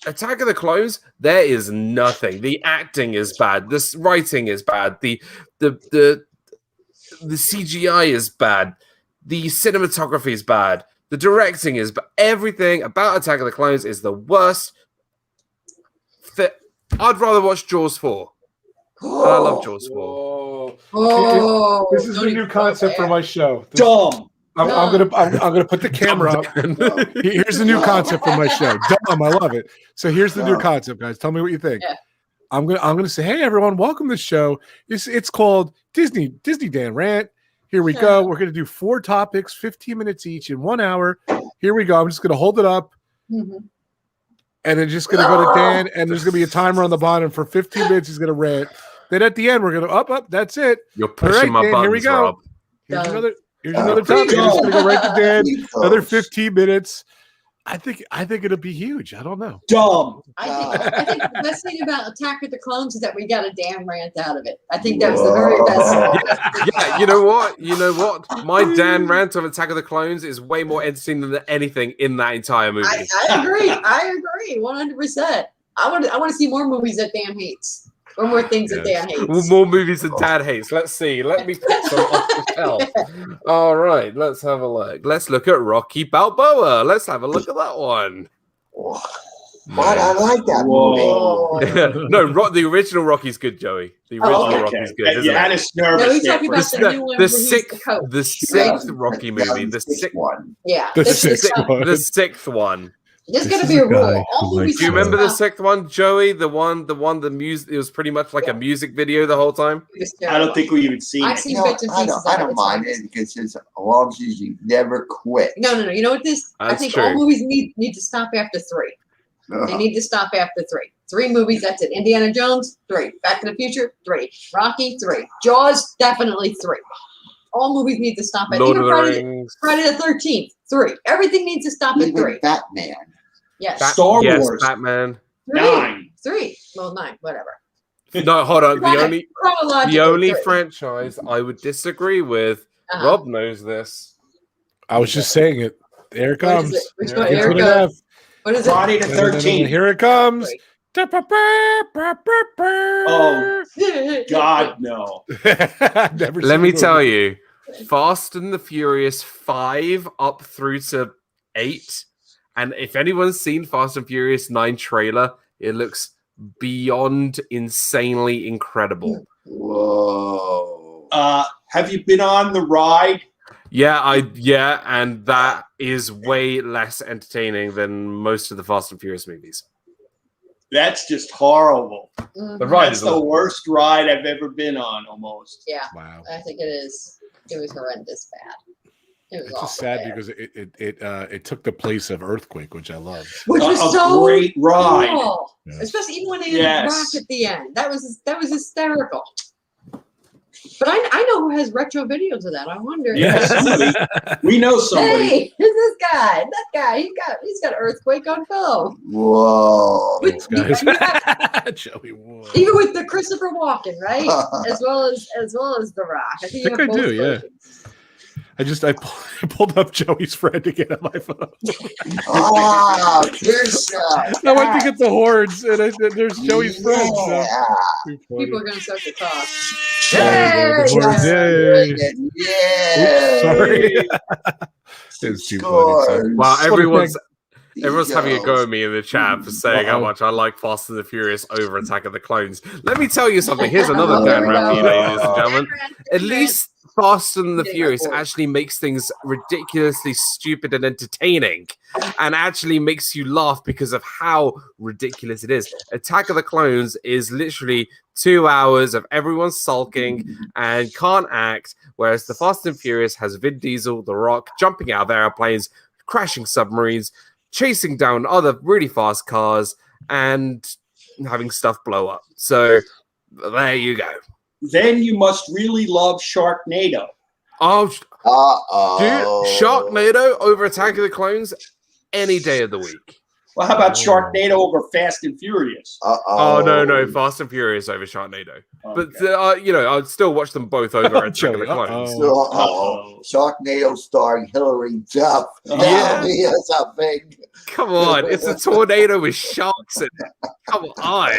B: Attack of the Clones, there is nothing. The acting is bad. The writing is bad. The CGI is bad. The cinematography is bad. The directing is bad. Everything about Attack of the Clones is the worst. I'd rather watch Jaws 4. And I love Jaws 4.
A: This is the new concept for my show.
E: Dumb.
A: I'm gonna put the camera up. Here's the new concept for my show. Dumb, I love it. So here's the new concept, guys. Tell me what you think.
D: Yeah.
A: I'm gonna say, hey everyone, welcome to the show. It's called Disney Dan Rant. Here we go. We're gonna do 4 topics, 15 minutes each in 1 hour. Here we go. I'm just gonna hold it up. And then just gonna go to Dan, and there's gonna be a timer on the bottom for 15 minutes. He's gonna rant. Then at the end, we're gonna up. That's it.
B: You're pushing my
A: Dan,
B: buttons,
A: here we go.
B: Rob.
A: Here's another topic. I'm just gonna go right to Dan. Another 15 minutes. I think it'll be huge. I don't know.
E: Dumb.
D: I think the best thing about Attack of the Clones is that we got a damn rant out of it. I think that was the very best.
B: Yeah, you know what? My Dan rant of Attack of the Clones is way more entertaining than anything in that entire movie.
D: I agree. 100%. I want to see more movies that Dan hates. Or more things that Dan hates.
B: More movies that Dan hates. Let's see. Let me pick some off the shelf. All right, let's have a look. Let's look at Rocky Balboa. Let's have a look at that one.
C: But I like that movie.
B: No, the original Rocky's good, Joey. The original Rocky's good. Isn't
E: had
B: it?
E: us nervous.
D: No, he's talking about the new one.
B: The sixth Rocky movie. The sixth
C: one.
D: Yeah.
A: The sixth
B: one.
D: There's going to be a rule. All movies.
B: Do you remember the sixth one, Joey? The music. It was pretty much like a music video the whole time.
E: I don't think we even seen
D: I've
E: it.
D: seen bits and pieces.
C: I don't mind it because as long as you never quit.
D: No. You know what this? I think all movies need to stop after 3. They need to stop after 3. 3 movies. That's it. Indiana Jones, 3. Back to the Future, 3. Rocky, 3. Jaws, definitely 3. All movies need to stop at
B: Lord of the Rings.
D: Friday the 13th, 3. Everything needs to stop at 3.
C: Batman.
D: Yes.
E: Star Wars.
B: Batman.
E: 9.
D: 3. Well, 9. Whatever.
B: No, hold on. The only
D: 3.
B: franchise I would disagree with. Rob knows this.
A: I was just saying it. There it comes.
D: Which one? Here it goes. What is it?
E: Friday the 13th.
A: Here it comes.
E: Oh, God, no.
B: Let me tell you, Fast and the Furious 5 up through to 8. And if anyone's seen Fast and Furious 9 trailer, it looks beyond insanely incredible.
C: Whoa.
E: Have you been on the ride?
B: Yeah, and that is way less entertaining than most of the Fast and Furious movies.
E: That's just horrible.
B: The ride
E: That's the worst ride I've ever been on, almost.
D: Yeah.
A: Wow.
D: I think it is. It was horrendous bad. It was
A: It's just sad because it took the place of Earthquake, which I love.
D: Which was
E: a
D: so
E: great ride.
D: cool.
A: Yeah.
D: Especially even when they had rock at the end. That was hysterical. But I know who has retro videos of that. I wonder.
E: Yes, we know somebody.
D: Hey, who's this guy? That guy. He's got Earthquake on film.
C: Whoa.
A: Joey Wood.
D: Even with the Christopher Walken, right? as well as The Rock. I think
A: I do, yeah. I pulled up Joey's friend again on my phone.
C: Oh, Kirsten.
A: I went to get the horns, and there's Joey's friend. So.
D: People are going to start to talk.
A: Yay! Sorry. It was too funny.
B: Wow, everyone's having a go at me in the chat for saying how much I like Fast and the Furious over Attack of the Clones. Let me tell you something. Here's another Dan rant for you, ladies and gentlemen. At least Fast and the Furious actually makes things ridiculously stupid and entertaining, and actually makes you laugh because of how ridiculous it is. Attack of the Clones is literally 2 hours of everyone sulking and can't act, whereas the Fast and Furious has Vin Diesel, The Rock, jumping out of airplanes, crashing submarines, chasing down other really fast cars and having stuff blow up. So there you go.
E: Then you must really love Sharknado.
B: Oh, dude,
C: Uh-oh.
B: Sharknado over Attack of the Clones any day of the week.
E: Well, how about Sharknado over Fast and Furious?
B: Oh, no, Fast and Furious over Sharknado.
E: Okay.
B: But, I'd still watch them both over Attack of the Clones.
C: Sharknado starring Hilary Duff.
B: Yeah.
C: That's a big.
B: Come on, it's a tornado with sharks in it. Come on.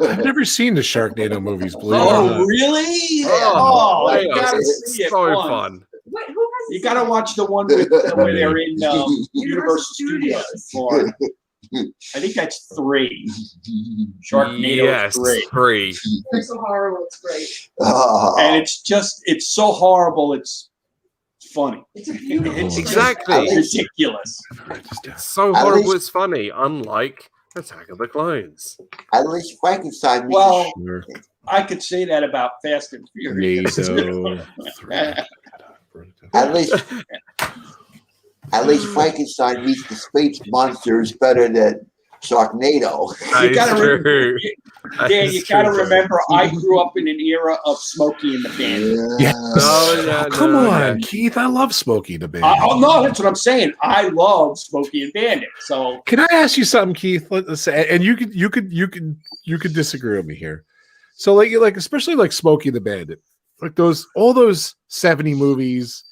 A: I've never seen the Sharknado movies, believe it or
E: Oh,
A: not.
E: really?
B: Oh,
E: you
B: chaos.
E: gotta
B: It's
E: see it
B: so
E: once.
B: fun.
D: Wait, who has
E: You gotta watch the one with, where they're in Universal Studios. For, I think that's 3. Sharknado
B: Yes, 3.
D: It's so horrible. It's great.
E: And it's so horrible. It's funny.
D: It's a beautiful.
E: It's
B: Exactly.
E: It's ridiculous.
B: It's so
C: At
B: horrible,
C: least-
B: it's funny, unlike Attack of the Clones.
C: At least Frankenstein.
E: Well,
A: Sure.
E: I could say that about Fast and Furious.
A: NATO.
C: At least Frankenstein meets the space monsters better than Sharknado.
B: That is
E: gotta
B: true. That
E: Dan,
B: is
E: you gotta
B: true.
E: remember, I grew up in an era of Smokey and the Bandit.
A: Yes.
B: Oh, yeah,
A: Come
B: no,
A: on,
B: yeah.
A: Keith. I love Smokey the Bandit.
E: Oh no, that's what I'm saying. I love Smokey and Bandit. So
A: Can I ask you something, Keith? Let's say, and you could disagree with me here. So, like especially like Smokey the Bandit, like all those 70 movies,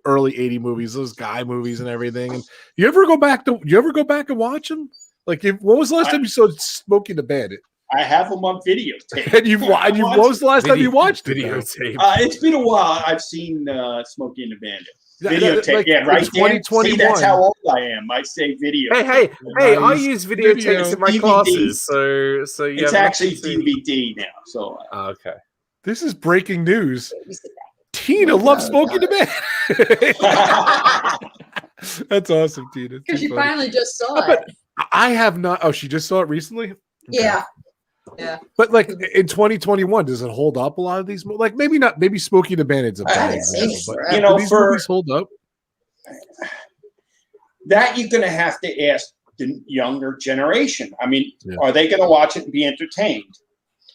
A: early 80 movies, those guy movies and everything. And you ever go back and watch them? Like, when was the last time you saw Smokey the Bandit?
E: I have them on videotape.
A: And what was the last time you watched it?
B: Videotape.
E: It's been a while. I've seen Smokey and the Bandit.
A: Yeah,
E: Videotape,
A: like,
E: yeah, right?
A: it's
E: Dan?
A: 2021.
E: See, that's how old I am. I say video.
B: Hey! I
A: Nice.
B: use videotapes in my
E: DVD.
B: classes, so yeah.
E: It's actually DVD now. So
B: Okay.
A: This is breaking news.
D: We sit back.
A: Tina loves Smokey the Bandit. That's awesome, Tina.
D: Because you
A: Too funny.
D: finally just saw
A: But
D: it.
A: I have not. Oh, she just saw it recently. Okay.
D: Yeah.
A: But like in 2021, does it hold up? A lot of these, like maybe not. Maybe Smokey the Bandit's a
D: I
A: bad
D: haven't seen
A: example,
D: it
A: but
D: forever.
E: You know,
A: do these
E: for-
A: movies hold up.
E: that you're going to have to ask the younger generation. I mean,
A: Yeah.
E: are they going to watch it and be entertained?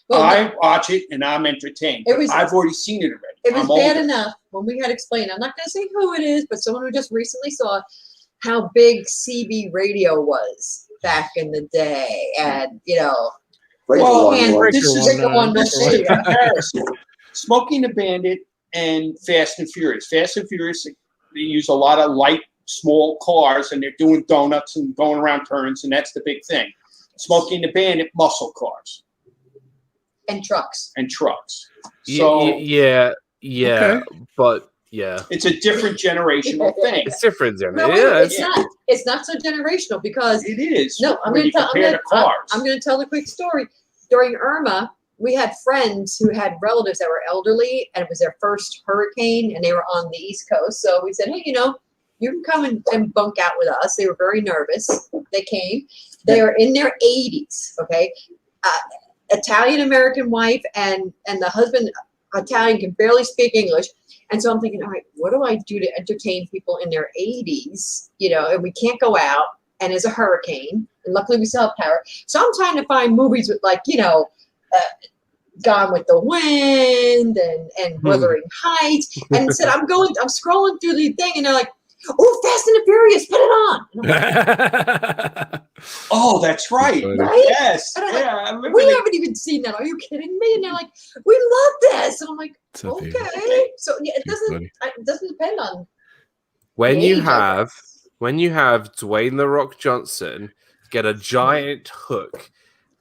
D: Well,
E: I watch it and I'm entertained.
D: It was-
E: I've already seen it already.
D: it was
E: I'm
D: bad
E: older.
D: enough when we had explained. I'm not going to say who it is, but someone who just recently saw how big CB radio was back in the day, and
E: Well,
D: and
E: this is
D: Breaker One,
E: this is a comparison. Smokey and the Bandit and Fast and Furious. Fast and Furious, they use a lot of light, small cars, and they're doing donuts and going around turns, and that's the big thing. Smokey and the Bandit, muscle cars
D: and trucks.
E: and trucks. So
B: Yeah,
A: Okay.
B: but yeah,
E: it's a different generational thing.
B: it's different. Yeah,
D: No, it's not. It's not so generational because
E: It is.
D: no, I'm
E: when
D: going
E: you
D: to tell.
E: compare the cars.
D: I'm going to tell the quick story. During Irma, we had friends who had relatives that were elderly, and it was their first hurricane, and they were on the East Coast. So we said, hey, you can come and bunk out with us. They were very nervous. They came. They are in their 80s. Okay, Italian American wife, and the husband Italian, can barely speak English. And so I'm thinking, all right, what do I do to entertain people in their 80s? And we can't go out, and there's a hurricane, and luckily we still have power. So I'm trying to find movies with Gone with the Wind and Wuthering Heights. And instead I'm scrolling through the thing, and they're like, oh, Fast and the Furious, put it on. And I'm like,
E: Oh, that's right.
A: Right?
E: Yes.
D: And I'm
E: Yeah, I remember
D: we
E: that.
D: haven't even seen that. Are you kidding me? And they're like, we love this. And I'm like,
A: It's a thing.
D: okay. So yeah, it
A: Funny.
D: doesn't depend on
B: when
D: the
B: you
D: age of it.
B: have Dwayne the Rock Johnson get a giant hook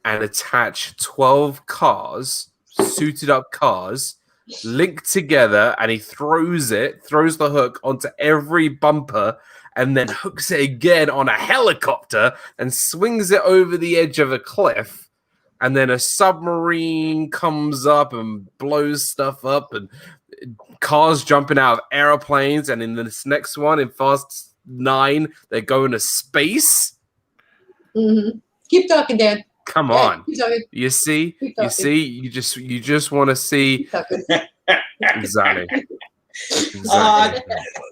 B: and attach 12 cars, suited up cars, linked together, and he throws the hook onto every bumper, and then hooks it again on a helicopter and swings it over the edge of a cliff, and then a submarine comes up and blows stuff up, and cars jumping out of airplanes, and in this next one, in Fast 9, they're going to space.
D: Mm-hmm. Keep talking, Dan.
B: Come
D: Yeah,
B: on.
D: keep talking.
B: You see,
D: Keep talking.
B: you just want to see
D: Keep talking.
B: exactly.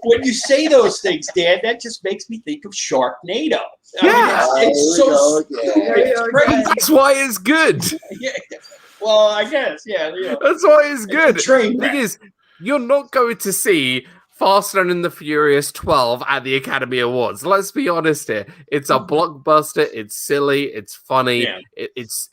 E: When you say those things, Dan, that just makes me think of Sharknado.
B: Yeah.
E: It's so
D: Yeah.
B: That's why it's good.
E: yeah. Well, I guess, yeah.
B: That's why it's good.
E: It's a train
B: The thing
E: wreck.
B: is, you're not going to see Faster and the Furious 12 at the Academy Awards. Let's be honest here. It's a blockbuster. It's silly. It's funny.
E: Yeah.
B: It's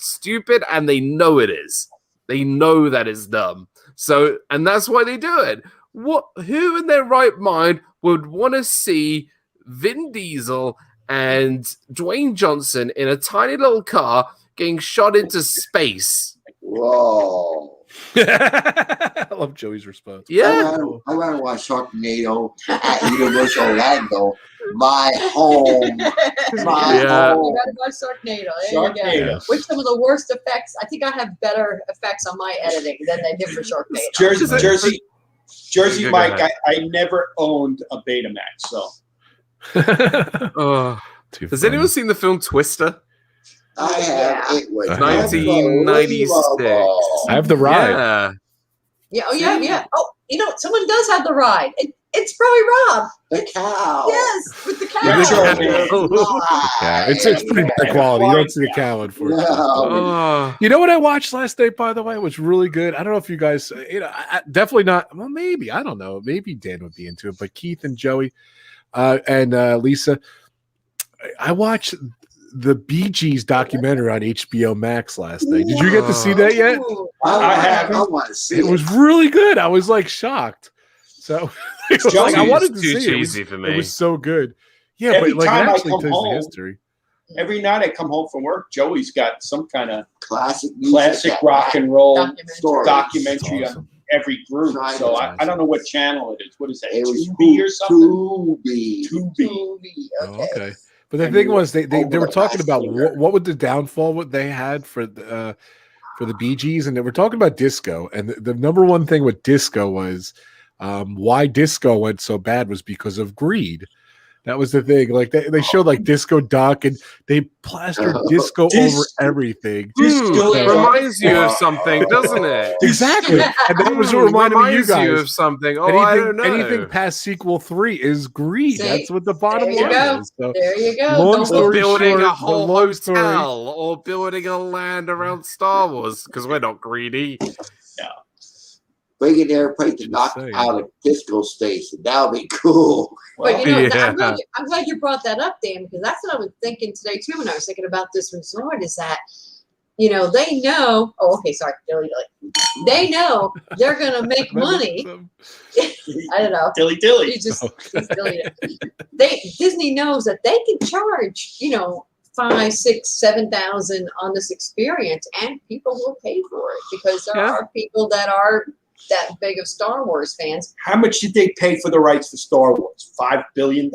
B: stupid, and they know it is. They know that it's dumb. So, and that's why they do it. Who in their right mind would want to see Vin Diesel and Dwayne Johnson in a tiny little car getting shot into space?
C: Whoa.
A: I love Joey's response.
B: Yeah.
C: I want to watch Sharknado at Universal Orlando. My home. My
B: Yeah.
C: home.
D: You gotta go Sharknado. There you
E: Sharknado.
D: go. With some of the worst effects. I think I have better effects on my editing than they did for Sharknado.
E: Jersey
B: Go
E: Mike,
B: ahead.
E: I never owned a Betamax, so.
B: Has anyone seen the film Twister?
C: I have. It was
B: 1996.
A: I have the ride.
B: Yeah.
D: Yeah. Oh, yeah. Oh, someone does have the ride. It's probably Rob.
C: The cow.
D: Yes, with the cow.
E: Yeah, sure.
A: Yeah, it's pretty bad quality. You don't see the cow, unfortunately.
C: No.
A: You know what I watched last night, by the way? It was really good. I don't know if you guys, definitely not. Well, maybe. I don't know. Maybe Dan would be into it. But Keith and Joey and Lisa, I watched the Bee Gees documentary on HBO Max last night. Did you get to see that yet?
D: Ooh.
E: I haven't.
C: I want to see
A: It was really good. I was like shocked. So it was like, I wanted to
B: Too
A: see it.
B: cheesy for me.
A: It was so good. Yeah,
E: Every
A: but like
E: time I
A: actually
E: come
A: tells the
E: home-
A: history.
E: Every night I come home from work, Joey's got some kind of
C: classic music,
E: classic
C: that
E: rock and roll
D: Documentary.
E: documentary
A: That's
E: on
A: awesome.
E: every group.
C: Right.
E: So I don't know what channel it is. What is that?
C: It was
E: 2B or something?
C: 2B.
E: 2B.
D: Movie.
A: Oh,
D: Okay.
A: okay. But the
C: And
A: thing
C: you
A: was, they
C: over
A: were
C: the
A: talking
C: past
A: about
C: year.
A: what would the downfall what they had for the Bee Gees, and they were talking about disco. And the number one thing with disco was why disco went so bad was because of greed. That was the thing. Like they showed like Disco Duck, and they plastered disco over everything.
E: Disco
B: It reminds you of something, doesn't it?
A: Exactly, and that was what reminded me of you
B: Reminds
A: guys.
B: of something. Oh, I don't know.
A: Anything past sequel 3 is greed.
D: See?
A: That's what the bottom
D: There you
A: line
D: go.
A: is. So,
D: There you go.
A: Long
D: Don't
B: Or
A: story
B: building
A: short,
B: a
A: the
B: whole
A: long story-
B: hotel, or building a land around Star Wars, because we're not greedy.
C: Bring an airplane to
A: Just
C: knock
A: saying.
C: out a disco station. That would be cool.
D: But
B: Yeah.
D: I'm glad you brought that up, Dan, because that's what I was thinking today too when I was thinking about this resort. Is that they know? Oh, okay, sorry, dilly. They know they're gonna make money. I don't know.
E: Dilly dilly.
D: He's dilly. Disney knows that they can charge, 5, 6, 7,000 on this experience, and people will pay for it because there
B: Yeah.
D: are people that are that big of Star Wars fans.
E: How much did they pay for the rights for Star Wars? $5 billion?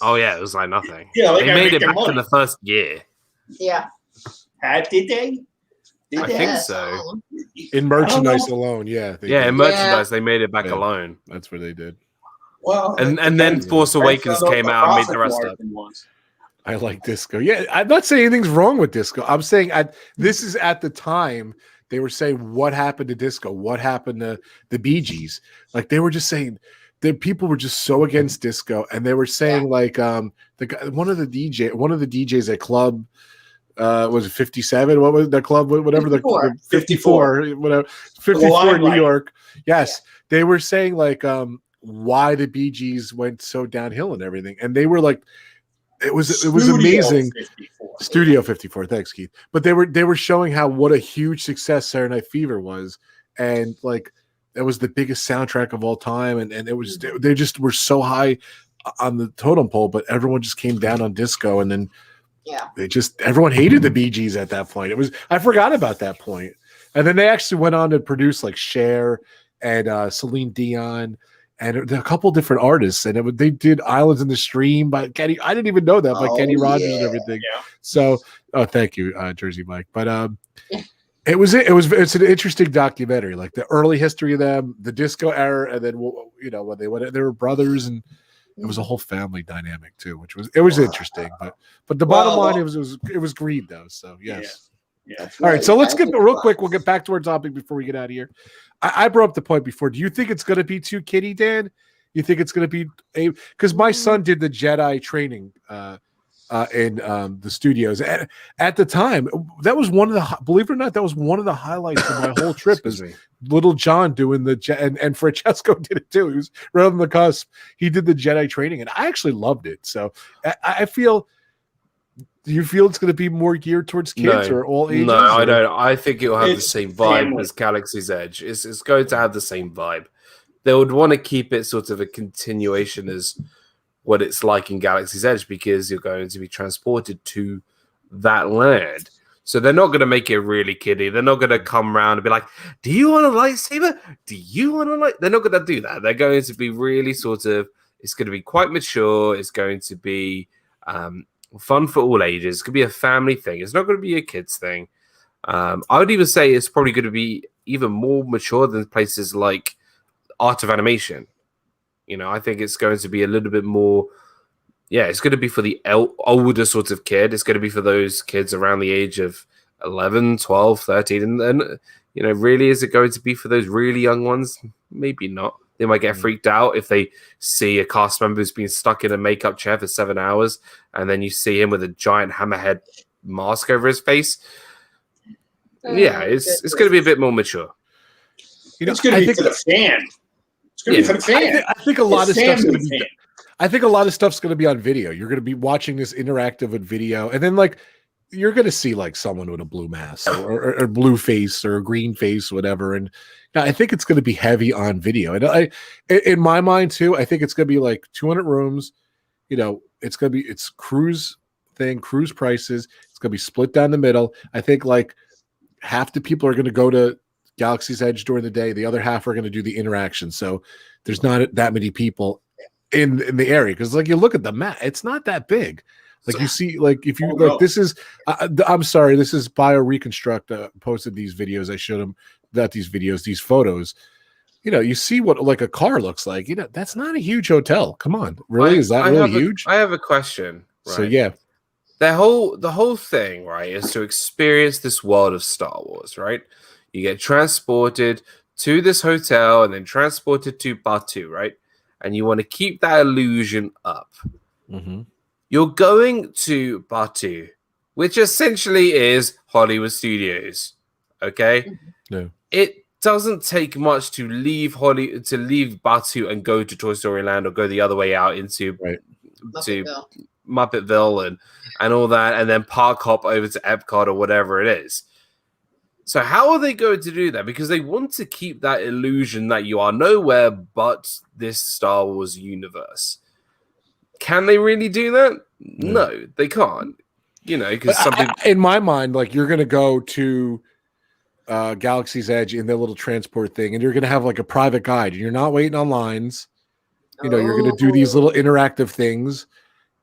B: Oh yeah, it was like nothing.
E: Yeah,
B: They
E: gotta
B: made
E: make
B: it
E: their
B: back
E: money.
B: in the first year.
D: Yeah,
E: Did they? Did
B: I
E: they?
B: think
D: guess.
B: so.
A: in merchandise alone, yeah,
B: Yeah, in
A: did.
B: merchandise, they made it back
A: Yeah.
B: alone.
A: That's where they did.
E: Well,
B: And then Force Awakens came out and made the rest up.
A: I like disco. Yeah, I'm not saying anything's wrong with disco. I'm saying this is at the time they were saying what happened to disco, what happened to the Bee Gees. Like they were just saying the people were just so against disco, and they were saying like the guy, one of the DJs at club was it 57? What was the club? Whatever
D: 54.
A: the 54, whatever 54 in New
E: Limelight.
A: York. Yes, they were saying like why the Bee Gees went so downhill and everything, and they were like. It was amazing.
E: 54.
A: Studio 54, thanks Keith. But they were showing what a huge success Saturday Night Fever was, and like it was the biggest soundtrack of all time, and it was they just were so high on the totem pole, but everyone just came down on disco, and then everyone hated the Bee Gees at that point. I forgot about that point, and then they actually went on to produce like Cher and Celine Dion. And a couple different artists, and they did "Islands in the Stream" by Kenny. I didn't even know that by Kenny Rogers and everything.
E: Yeah.
A: So, thank you, Jersey Mike. But it's an interesting documentary, like the early history of them, the disco era, and then when they went, they were brothers, and it was a whole family dynamic too, which was interesting. But the bottom line, it was greed though. So yes.
E: Yeah.
A: All right, so let's get real quick. We'll get back to our topic before we get out of here. I brought up the point before. Do you think it's going to be too kiddie, Dan? You think it's going to be because my son did the Jedi training in the studios at the time. That was one of the, believe it or not, that was one of the highlights of my whole trip. Is little John doing the and Francesco did it too. He was right on the cusp. He did the Jedi training, and I actually loved it. So I feel. Do you feel it's going to be more geared towards kids or all ages?
B: No, I don't. I think it will have the same vibe as Galaxy's Edge. It's going to have the same vibe. They would want to keep it sort of a continuation as what it's like in Galaxy's Edge because you're going to be transported to that land. So they're not going to make it really kiddie. They're not going to come around and be like, do you want a lightsaber? Do you want a light? They're not going to do that. They're going to be really sort of, it's going to be quite mature. It's going to be fun for all ages. It could be a family thing. It's not going to be a kids thing. I would even say it's probably going to be even more mature than places like Art of Animation. You know, I think it's going to be a little bit more. Yeah, it's going to be for the older sort of kid. It's going to be for those kids around the age of 11, 12, 13. And then, you know, really, is it going to be for those really young ones? Maybe not. They might get freaked out if they see a cast member who's been stuck in a makeup chair for 7 hours, and then you see him with a giant hammerhead mask over his face. Yeah, it's going to be a bit more mature.
E: You know, it's going to be for the fan. It's going to be for the fan.
A: I think a lot of stuff's going to be. I think a lot of stuff's going to be on video. You're going to be watching this interactive with video, and then like you're going to see like someone with a blue mask or blue face or a green face, whatever, and. I think it's going to be heavy on video. And in my mind too, I think it's going to be like 200 rooms. You know, it's cruise prices. It's going to be split down the middle. I think like half the people are going to go to Galaxy's Edge during the day. The other half are going to do the interaction. So there's not that many people in the area. Cause like you look at the map, it's not that big. Like you see, like if you like, this is, I'm sorry, this is Bio Reconstruct posted these videos. I showed them. Not these videos, these photos. You know, you see what like a car looks like. You know, that's not a huge hotel. Come on, really? Is that really huge?
B: I have a question. Right?
A: So yeah,
B: the whole thing, right, is to experience this world of Star Wars, right? You get transported to this hotel and then transported to Batuu, right? And you want to keep that illusion up.
A: Mm-hmm.
B: You're going to Batuu, which essentially is Hollywood Studios. Okay.
A: No.
B: It doesn't take much to leave Batuu and go to Toy Story Land or go the other way out into to Muppetville and all that, and then park hop over to Epcot or whatever it is. So how are they going to do that? Because they want to keep that illusion that you are nowhere but this Star Wars universe. Can they really do that? No, they can't. You know, because
A: in my mind, like you're going to go to Galaxy's Edge in their little transport thing, and you're going to have like a private guide. You're not waiting on lines. You know, you're going to do these little interactive things,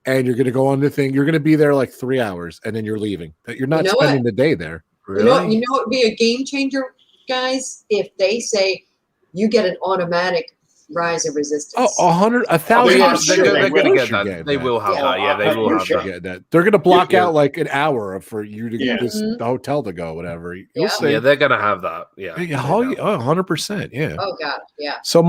A: and you're going to go on the thing. You're going to be there like 3 hours, and then you're leaving. You're not spending the day there.
B: Really?
D: You know what would be a game changer, guys? If they say you get an automatic rise of resistance.
A: Oh, 100, 1,000.
B: They're going to get that. They will have that. Yeah, they will have
A: that. They're going to block out like an hour for you to get the hotel to go, whatever. You'll see.
B: Yeah, they're going to have that. Yeah.
A: 100%. Yeah.
D: Oh God. Yeah.
A: So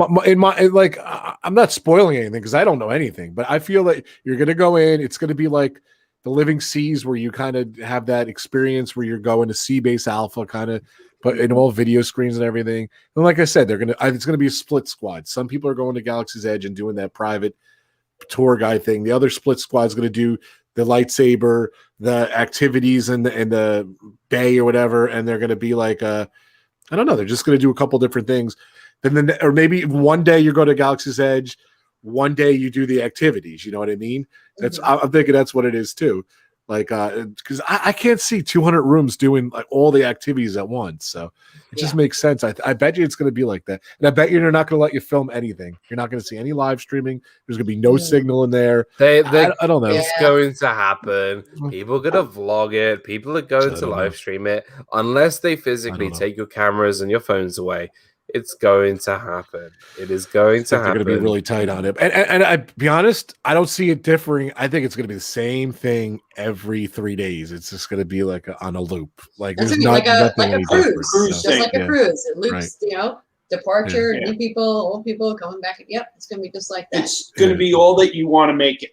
A: I'm not spoiling anything because I don't know anything, but I feel that you're going to go in. It's going to be like the Living Seas, where you kind of have that experience where you're going to Sea Base Alpha, kind of. But in all video screens and everything. And like I said, it's gonna be a split squad. Some people are going to Galaxy's Edge and doing that private tour guide thing. The other split squad is gonna do the lightsaber, the activities in the bay or whatever, and they're gonna be like I don't know, they're just gonna do a couple different things. Then or maybe one day you go to Galaxy's Edge, one day you do the activities, you know what I mean? I'm thinking that's what it is too. Like, because I can't see 200 rooms doing like all the activities at once. So it just makes sense. I bet you it's going to be like that. And I bet they're not going to let you film anything. You're not going to see any live streaming. There's going to be no signal in there. I don't know.
B: It's going to happen. People are going to vlog it. People are going to live stream it. Unless they physically take your cameras and your phones away, It's going to happen. It is going to
A: They're
B: happen.
A: going to be really tight on it. And I be honest, I don't see it differing. I think it's going to be the same thing every 3 days. It's just going to be like on a loop. Like
D: That's
A: there's
D: like a
A: nothing
D: cruise,
E: Cruise
D: just like a
A: yeah.
D: cruise. It loops,
A: Right.
D: you know, departure,
E: Yeah.
D: new people, old people coming back. Yep, it's going to be just like that.
E: It's going to be all that you want to make it.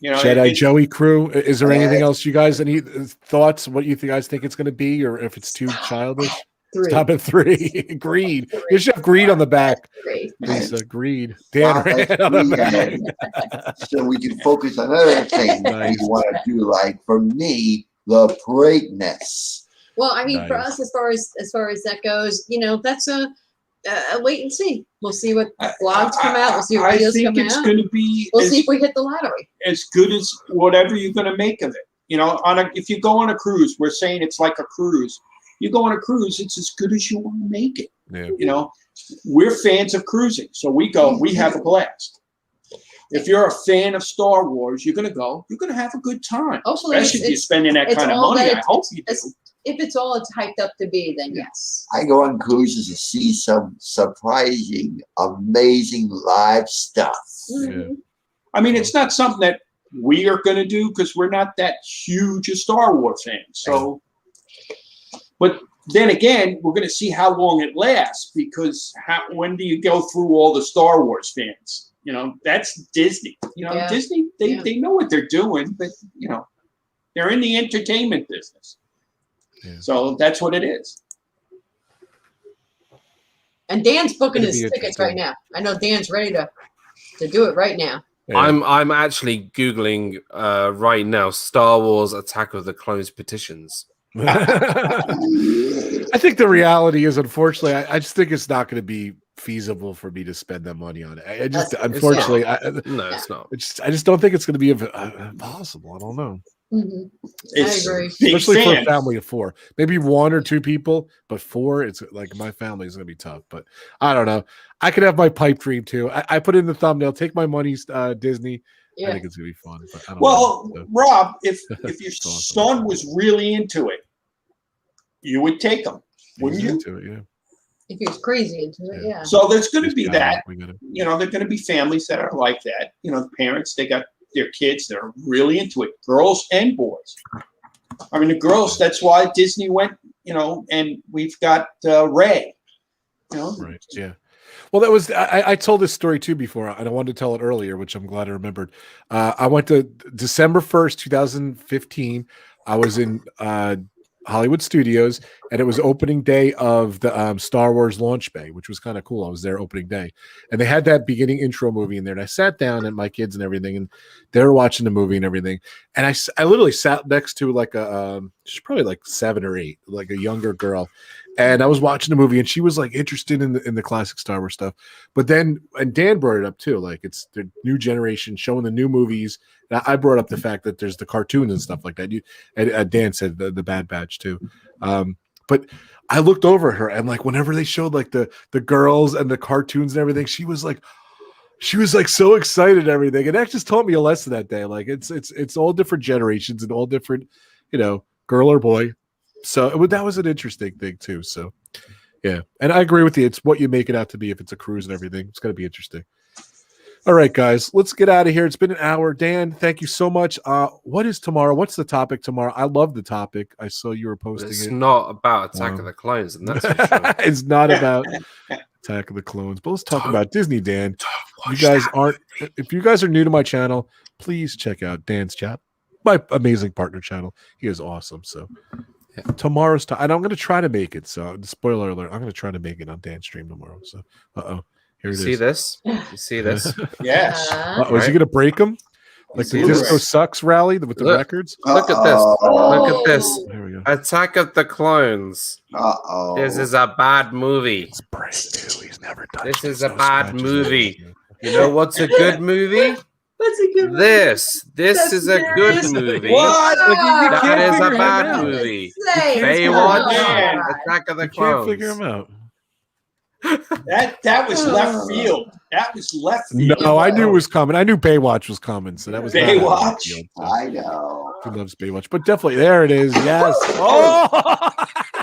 E: You know,
A: Jedi Joey crew. Is there anything
C: Yeah.
A: else you guys, any thoughts? What you guys think it's going to be, or if it's too childish?
D: 3.
A: Stop at 3. Greed. You should have greed on the back.
D: 3.
A: Lisa, greed. Dan
C: Wow,
A: ran
C: that's
A: on the
C: greed.
A: back.
C: So we can focus on other things
A: Nice.
C: we want to do. Like for me, the Preakness.
D: Well, I mean, for
A: Nice.
D: us, as far as that goes, you know, that's a wait and see. We'll see what vlogs come out. We'll see what
E: I
D: videos
E: think
D: come
E: it's
D: out.
E: going to be
D: We'll see if we hit the lottery.
E: as good as whatever you're going to make of it. You know, if you go on a cruise, we're saying it's like a cruise. You go on a cruise, it's as good as you want to make it.
A: Yeah.
E: You know, we're fans of cruising, so we go, we have a blast. If you're a fan of Star Wars, you're going to go, you're going to have a good time.
D: Hopefully,
E: Especially if you're spending that
D: it's
E: kind of
D: all
E: money.
D: that
E: I hope you do.
D: if it's all it's hyped up to be, then yes.
C: I go on cruises to see some surprising, amazing live stuff.
D: Mhm.
E: I mean, it's not something that we are going to do because we're not that huge a Star Wars fan. So, but then again, we're going to see how long it lasts because when do you go through all the Star Wars fans? You know, that's Disney. You know,
D: Yeah.
E: Disney, they know what they're doing, but, you know, they're in the entertainment business.
A: Yeah.
E: So that's what it is.
D: And Dan's booking
A: It'll
D: his
A: be
D: tickets
A: interesting.
D: right now. I know Dan's ready to do it right now.
A: Yeah.
B: I'm actually Googling right now Star Wars Attack of the Clones petitions.
A: I think the reality is, unfortunately, I just think it's not going to be feasible for me to spend that money on it. I just,
D: It's
A: unfortunately,
B: No, it's not.
A: I just don't think it's going to be impossible. I don't know,
D: Mhm.
E: It's
D: agree.
E: big
A: especially for a
E: fans.
A: family of 4. Maybe 1 or 2 people, but 4, it's like my family is going to be tough. But I don't know. I could have my pipe dream too. I put in the thumbnail. Take my money, Disney. I
D: Yeah.
A: think it's going to be fun. But I don't
E: Well,
A: know. So,
E: Rob, if your
A: It's awesome.
E: son was really into it, you would take him, wouldn't
A: he's
E: you?
A: into it, yeah.
D: If he was crazy into it, yeah.
E: So there's going to
A: He's
E: be
A: got it.
E: that.
A: We got it.
E: You know, there are going to be families that are like that. You know, the parents, they got their kids that are really into it, girls and boys. I mean, the girls, that's why Disney went, you know, and we've got Ray. You know,
A: Right. Yeah. Well, that was I told this story too before, and I wanted to tell it earlier, which I'm glad I remembered. I went to December 1st, 2015. I was in Hollywood Studios, and it was opening day of the Star Wars launch bay, which was kind of cool. I was there opening day, and they had that beginning intro movie in there. And I sat down, and my kids and everything, and they were watching the movie and everything. And I literally sat next to like she's probably like 7 or 8, like a younger girl. And I was watching the movie, and she was like interested in the classic Star Wars stuff. But then, and Dan brought it up too, like it's the new generation showing the new movies. And I brought up the fact that there's the cartoons and stuff like that. And Dan said the Bad Batch too. But I looked over at her, and like whenever they showed like the girls and the cartoons and everything, she was like so excited and everything. And that just taught me a lesson that day. Like it's all different generations and all different, you know, girl or boy. So that was an interesting thing too. So yeah, and I agree with you. It's what you make it out to be. If it's a cruise and everything, it's going to be interesting. All right, guys, let's get out of here. It's been an hour. Dan, thank you so much. What is tomorrow? What's the topic tomorrow? I love the topic. I saw you were posting
B: It's
A: it.
B: not about Attack of the Clones, and that's for sure.
A: It's not about Attack of the Clones, but let's talk about Disney, Dan. You guys aren't. If you guys are new to my channel, please check out Dan's chat, my amazing partner channel. He is awesome. So tomorrow's time, and I'm going to try to make it. So spoiler alert, I'm going to try to make it on Dan's stream tomorrow. So here it is.
B: See this? You see this?
E: yes.
A: Is he going to break them? Like the
E: He's
A: Disco
E: right.
A: Sucks rally with the
B: Look.
A: records?
B: Look at this. Look at this.
A: There we go.
B: Attack of the Clones.
C: Uh-oh.
B: This is a bad movie.
A: It's brand new. He's never touched
B: This
A: it.
B: is a
A: No
B: bad
A: scratches.
B: movie. You know what's a good movie?
D: That's a good one.
B: This
D: That's
B: is a good
D: serious.
B: movie.
E: What?
B: That is a
A: figure him
B: bad
A: out.
B: movie.
D: Say it.
B: Baywatch,
E: Man.
B: Attack of the
A: You can't figure
B: Clones.
A: him out.
E: That was left field. That was left field.
A: No, I knew it was coming. I knew Baywatch was coming, so that was not out of
E: Baywatch?
A: left field, so.
C: I know.
A: He loves Baywatch, but definitely there it is. Yes. Oh,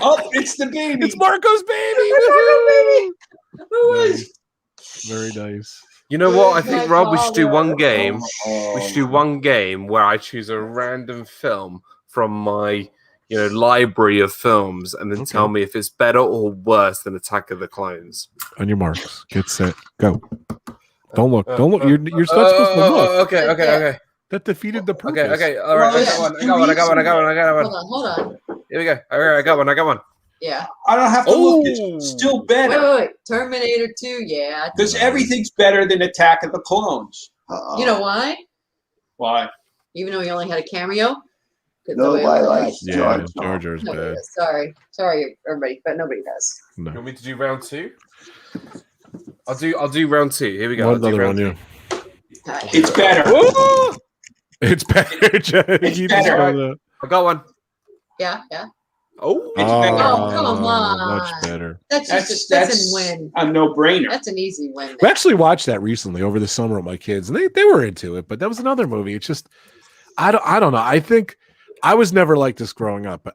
E: Oh, It's the baby.
A: It's Marco's baby.
D: Woohoo!
A: Nice. Very nice.
B: You know what? I
D: Where's
B: think,
D: my
B: Rob, we should do one
D: father?
B: game.
C: Oh,
B: We should do one game where I choose a random film from my, library of films, and then tell me if it's better or worse than Attack of the Clones.
A: On your marks, get set, go. Don't look. Don't look. You're not supposed to look.
B: Okay.
A: That defeated the purpose.
B: Okay. All right, I got one.
D: Hold on.
B: Here we go. All right, I got one.
D: Yeah.
E: I don't have to look. It's still better.
D: Wait. Terminator 2, yeah.
E: Because everything's better than Attack of the Clones.
D: You know why?
E: Why?
D: Even though he only had a cameo?
C: nobody likes
A: Yeah,
C: Jar Jar.
A: Jar Jar's bad.
D: Sorry, everybody, but nobody does.
B: You
A: No.
B: want me to do round 2? I'll do round 2. Here we go.
A: Another one, yeah.
E: It's better.
A: It's better.
E: It's better.
B: I got one.
D: Yeah.
B: Oh,
E: It's better.
D: Oh, come on.
A: Much better.
D: That's a win.
E: a no-brainer.
D: That's an easy win.
A: We actually watched that recently over the summer with my kids, and they were into it. But that was another movie. It's just I don't know. I think I was never like this growing up.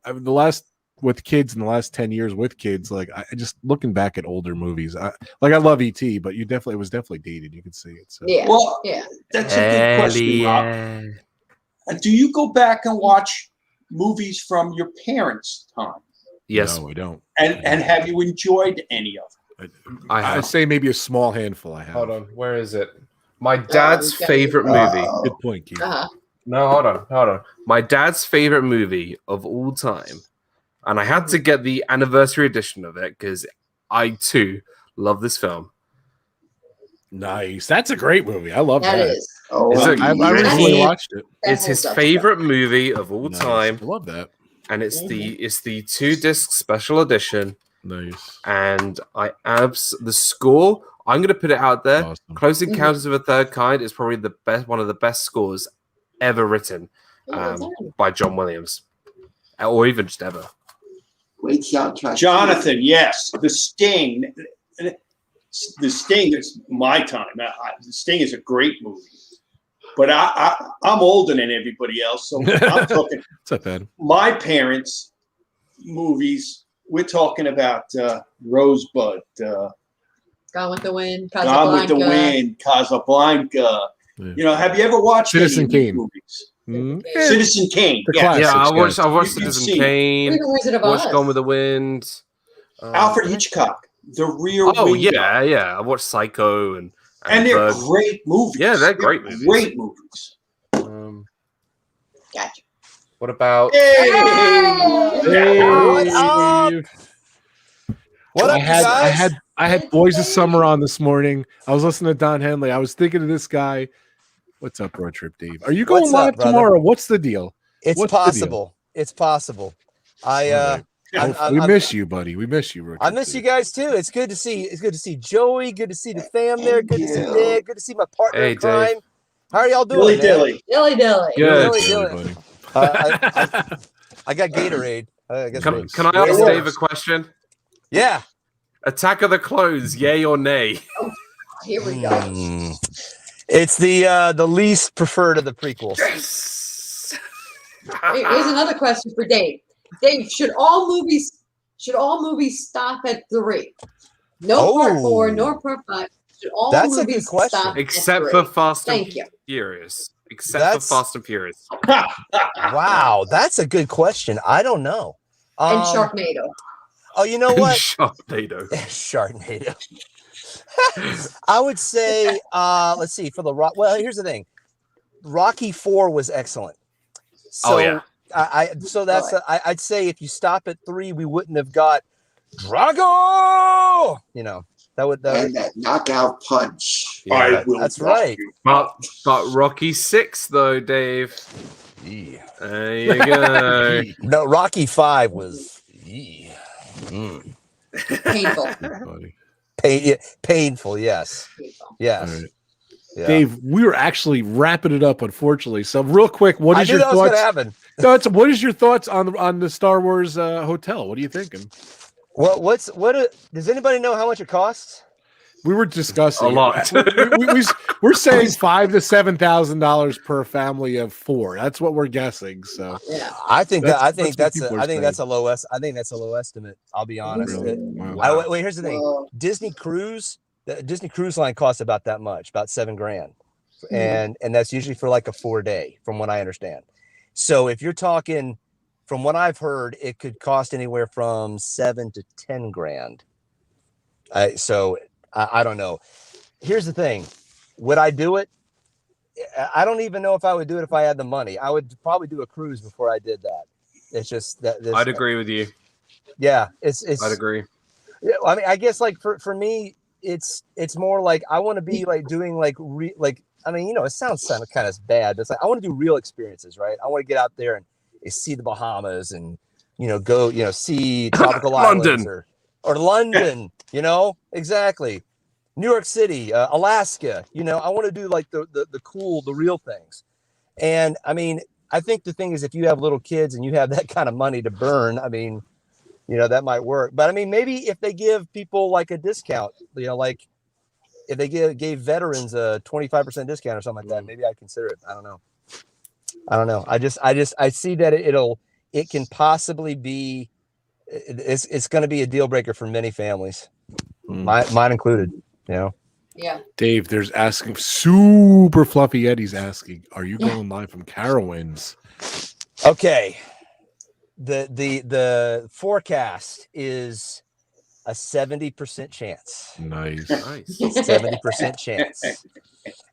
A: With kids in the last 10 years with kids, like I just looking back at older movies. I love E.T., but it was definitely dated. You could see it. So.
D: Yeah.
E: Well,
D: Yeah.
E: that's a good question, Rob. Do you go back and watch movies from your parents' time?
B: yes.
A: No, I don't.
E: And have you enjoyed any of them?
A: I'd say maybe a small handful. I have.
B: Hold on. Where is it? My dad's favorite movie.
A: Good point, Keith.
B: No, hold on. My dad's favorite movie of all time. And I had to get the anniversary edition of it because I, too, love this film.
A: Nice. That's a great movie. I love that.
D: That is.
C: Oh,
A: I recently watched it.
B: It's his favorite movie of all
A: Nice.
B: time.
A: I love that.
B: And it's the 2-disc special edition.
A: Nice.
B: And the score, I'm going to put it out there.
A: Awesome.
B: Close Encounters of a Third Kind is probably one of the best scores ever written by John Williams. Or even just ever.
C: Great soundtrack.
E: Jonathan, yes. The Sting. The Sting is my time. The Sting is a great movie. But I'm older than everybody else, so I'm talking.
A: It's not bad.
E: My parents' movies. We're talking about Rosebud,
D: Gone with the Wind,
E: Gone with the Wind, Casablanca.
A: Yeah.
E: have you ever watched
A: Citizen
E: any of these
A: Kane.
E: movies?
A: Mm.
E: Citizen Kane.
A: The
E: Yeah.
A: classic.
B: Yeah, I
A: Classics,
B: watched
E: You can
B: Citizen
E: see.
B: Kane.
D: Even Wizard of
B: Watched
D: Oz.
B: Gone with the Wind.
E: Alfred Hitchcock, The Rear
B: Oh
E: Window.
B: yeah. I watched Psycho and
E: And they're
B: Bird.
E: great movies.
B: Yeah, they're great movies.
E: Great movies.
D: Gotcha.
B: What about?
F: What up? What up, guys?
A: I had Boys of Summer on this morning. I was listening to Don Henley. I was thinking of this guy. What's up, Road Trip Dave? Are you going
F: What's up,
A: live
F: brother?
A: tomorrow? What's the deal?
F: It's
A: What's the deal?
F: possible. It's possible.
A: We miss you, buddy. We miss you, Road
F: I
A: Trip
F: miss you
A: Dave.
F: guys too. It's good to see. It's good to see Joey. Good to see the fam there. Good to see Nick. Good to see my partner
B: Hey,
F: in crime.
B: Dave.
F: How are y'all doing?
E: Dilly
F: man?
E: dilly.
B: Good.
F: Dilly
A: Dilly,
F: dilly.
A: buddy.
F: I got Gatorade. I guess
B: Can I
F: Yeah,
B: ask
F: it
B: Dave a
F: works.
B: question?
F: Yeah.
B: Attack of the Clones, yay or nay?
D: Here we go.
F: It's the least preferred of the prequels.
B: Yes.
D: Here's another question for Dave. Dave, should all movies stop at 3? No part 4, nor part 5. Should all
F: That's a good
D: movies
F: question.
D: stop
B: Except
D: at
B: for
D: 3?
B: Fast and
D: Thank you.
B: Furious. Except
F: That's-
B: for Fast and Furious.
F: Wow, that's a good question. I don't know.
D: And Sharknado.
F: Oh, you know what?
B: Sharknado.
F: Sharknado. I would say, let's see, for the rock. Well, here's the thing. Rocky 4 was excellent. So
B: Oh, yeah.
F: I'd say if you stop at 3, we wouldn't have got Drago. That would
C: And that knockout punch.
B: Yeah,
F: that's right.
B: But Rocky 6 though, Dave. There you go.
F: No, Rocky 5 was
D: Painful.
A: Buddy.
F: painful. Yes.
D: Painful.
F: Yes.
A: All right.
F: Yeah.
A: Dave, we were actually wrapping it up, unfortunately. So, real quick, what
F: I
A: is
F: knew
A: your
F: that was going to
A: thoughts?
F: happen.
A: No, what is your thoughts on the Star Wars hotel? What are you thinking?
F: Does anybody know how much it costs?
A: We were discussing
B: A lot.
A: We're saying $5,000 to $7,000 per family of 4. That's what we're guessing. So
D: Yeah.
F: I think
A: That's
F: that's
A: what people are
F: I think that's
A: saying.
F: a low I think that's a low estimate. I'll be honest.
A: Really? Wow.
F: Wait, here's the thing.
D: Well,
F: Disney Cruise, the Disney Cruise Line costs about that much, about $7,000, and that's usually for like a 4-day, from what I understand. So if you're talking, from what I've heard, it could cost anywhere from $7,000 to $10,000. So I don't know. Here's the thing: would I do it? I don't even know if I would do it if I had the money. I would probably do a cruise before I did that. It's just that
B: I'd agree with you.
F: Yeah, it's.
B: I'd agree.
F: Yeah, I mean, I guess like for me, it's more like I want to be like doing like I mean, it sounds kind of bad, but it's like I want to do real experiences, right? I want to get out there and see the Bahamas and go see tropical islands or London, exactly. New York City, Alaska, I want to do like the cool, the real things. And I mean, I think the thing is, if you have little kids and you have that kind of money to burn, I mean, that might work. But I mean, maybe if they give people like a discount, like if they gave veterans a 25% discount or something like that, maybe I'd consider it. I don't know. I see that it can possibly be, it's going to be a deal breaker for many families, mine included. Yeah.
A: Dave, there's asking super fluffy Eddie's asking, are you going live from Carowinds?
F: Okay. The forecast is a 70% chance.
A: Nice.
F: 70% chance.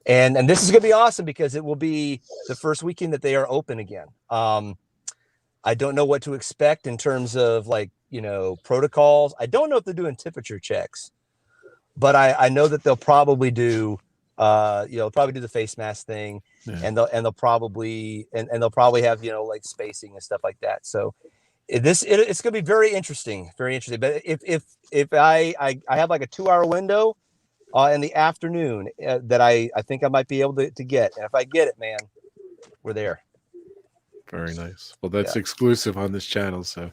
F: And this is going to be awesome because it will be the first weekend that they are open again. I don't know what to expect in terms of protocols. I don't know if they're doing temperature checks. But I know that they'll probably do, the face mask thing, and they'll probably have like spacing and stuff like that. So it's going to be very interesting. But if I have like a 2-hour window in the afternoon that I think I might be able to get, and if I get it, man, we're there.
A: Very nice. Well, that's exclusive on this channel, so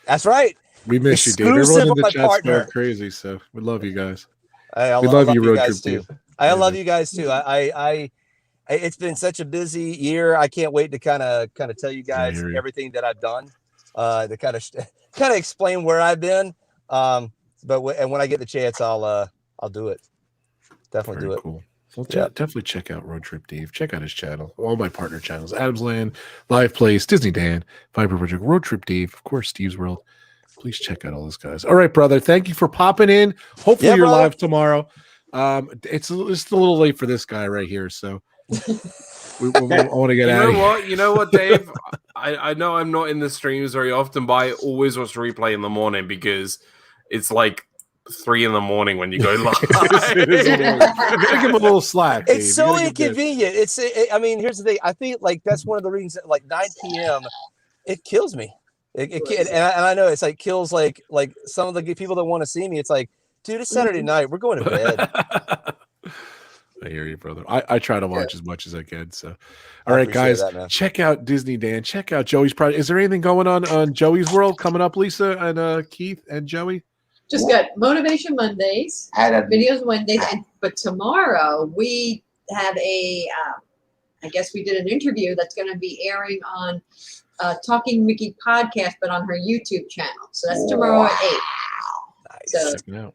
F: that's right.
A: We miss you, Dave. Everyone in the chat's going crazy, so we love you guys.
F: We love you, Road Trip too. I love you guys too. It's been such a busy year. I can't wait to kind of tell you guys everything that I've done, to kind of explain where I've been. But when I get the chance, I'll do it. Definitely do it.
A: Cool. Well, definitely check out Road Trip Dave. Check out his channel. All my partner channels: Adam's Land, Live Place, Disney Dan, Viper Project, Road Trip Dave, of course, Steve's World. Please check out all those guys. All right, brother. Thank you for popping in. Hopefully you're live tomorrow. It's a little late for this guy right here, so I want to get out of here.
B: You know what, Dave? I know I'm not in the streams very often, but I always watch the replay in the morning because it's like 3 a.m. when you go live.
A: It is a little, you gotta give him a little slack. Dave.
F: It's so inconvenient. I mean, here's the thing. I think like that's one of the reasons that like 9 p.m. it kills me. And I know it's like kills like some of the people that want to see me. It's like, dude, it's Saturday night. We're going to bed.
A: I hear you, brother. I try to watch as much as I can. So, all right, guys, check out Disney Dan. Check out Joey's project. Is there anything going on Joey's World coming up, Lisa and Keith and Joey?
D: Just got Motivation Mondays, videos Wednesdays, but tomorrow we have I guess we did an interview that's going to be airing on Talking Mickey podcast, but on her YouTube channel. So that's tomorrow at 8.
F: Nice.
D: So,
A: check it out.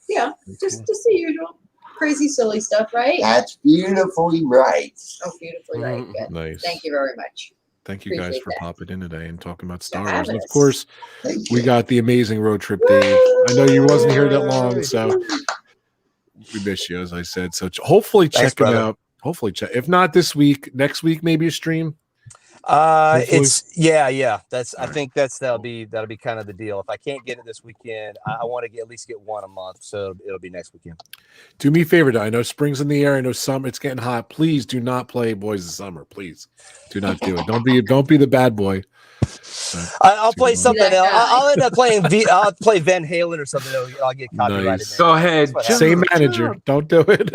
D: Yeah, just the usual crazy, silly stuff, right?
C: That's beautifully right.
D: Oh, beautifully right. Good.
A: Nice.
D: Thank you very much.
A: Thank you guys for popping in today and talking about Star
D: For
A: Wars. And
D: having
A: of course, we got the amazing Road Trip Dave. I know you wasn't here that long, so we miss you, as I said. So hopefully check him out. Hopefully check. If not this week, next week maybe a stream.
F: It's I think that'll be kind of the deal. If I can't get it this weekend, I want to at least get one a month, so it'll be next weekend.
A: Do me a favor, though. I know spring's in the air. I know summer. It's getting hot. Please do not play Boys of Summer. Please do not do it. Don't be the bad boy.
F: I'll play something else. I'll end up playing. I'll play Van Halen or something. I'll get copyrighted.
A: Nice.
B: Go ahead.
A: Same manager.
B: Jump.
A: Don't do it.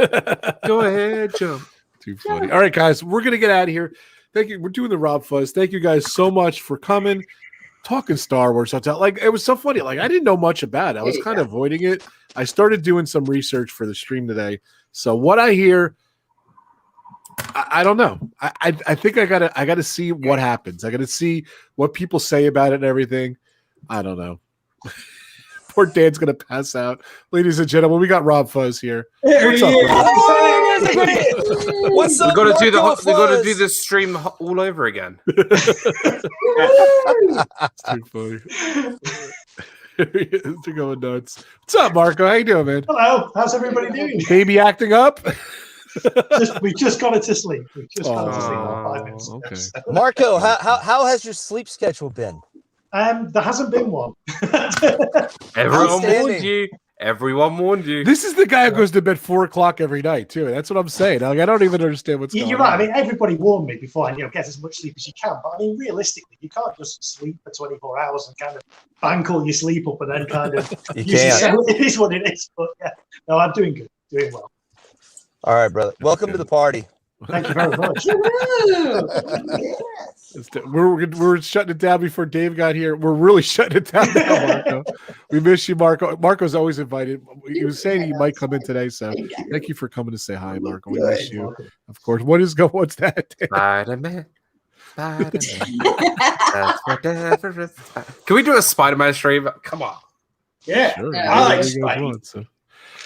B: Go ahead, jump.
A: Too funny. All right, guys, we're gonna get out of here. Thank you. We're doing the RobFuz. Thank you guys so much for coming. talking Star Wars hotel. Like it was so funny. Like I didn't know much about it. I was kind of avoiding it. I started doing some research for the stream today. So what I hear, I don't know. I think I gotta see what happens. I gotta see what people say about it and everything. I don't know. Poor Dan's gonna pass out. Ladies and gentlemen, we got RobFuz here. What's up, Rob?
F: What's up?
B: We gotta do this stream all over again.
A: It's too funny. They're going nuts. What's up, Marco? How you doing, man?
G: Hello. How's everybody doing?
A: Baby acting up?
G: We just got it to sleep. We just got it to sleep about 5 minutes ago.
A: Okay.
G: So.
F: Marco, how has your sleep schedule been?
G: There hasn't been one.
B: Everyone warned you. Everyone warned you.
A: This is the guy who goes to bed 4 o'clock every night, too. That's what I'm saying. Like, I don't even understand what's going on.
G: You're right. I mean, everybody warned me before, get as much sleep as you can. But I mean, realistically, you can't just sleep for 24 hours and kind of bank all your sleep up and then kind of
F: You
G: use it.
F: can't.
G: So it is what it is. But yeah, no, I'm doing good. Doing well.
F: All right, brother. Welcome to the party.
G: Thank you very much.
A: We're shutting it down before Dave got here. We're really shutting it down now, Marco. We miss you, Marco. Marco's always invited. He was saying he might come in today, so thank you for coming to say hi, Marco. We miss you, of course. What's that?
B: Spider-Man. Can we do a Spider-Man stream? Come on.
E: Yeah,
A: Sure.
E: I like
A: Spidey.
E: Spidey.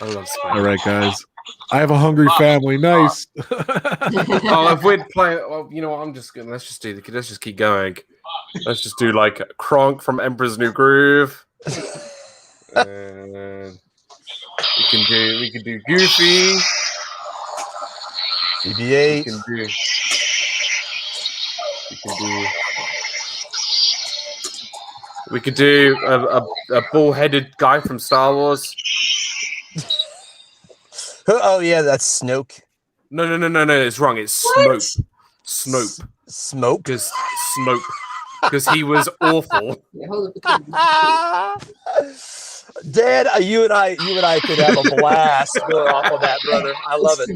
B: I love Spider-Man.
A: All right, guys. I have a hungry family. Nice.
B: If we're playing, well, you know what? Let's just keep going. Let's just do like Kronk from Emperor's New Groove. And we can do Goofy.
F: BB-8.
B: We could do a bull-headed guy from Star Wars.
F: Oh yeah, that's Snoke.
B: No, it's wrong. It's Snope.
F: Smoke.
B: Because he was awful.
F: Dad, you and I could have a blast going off of that, brother. I love it.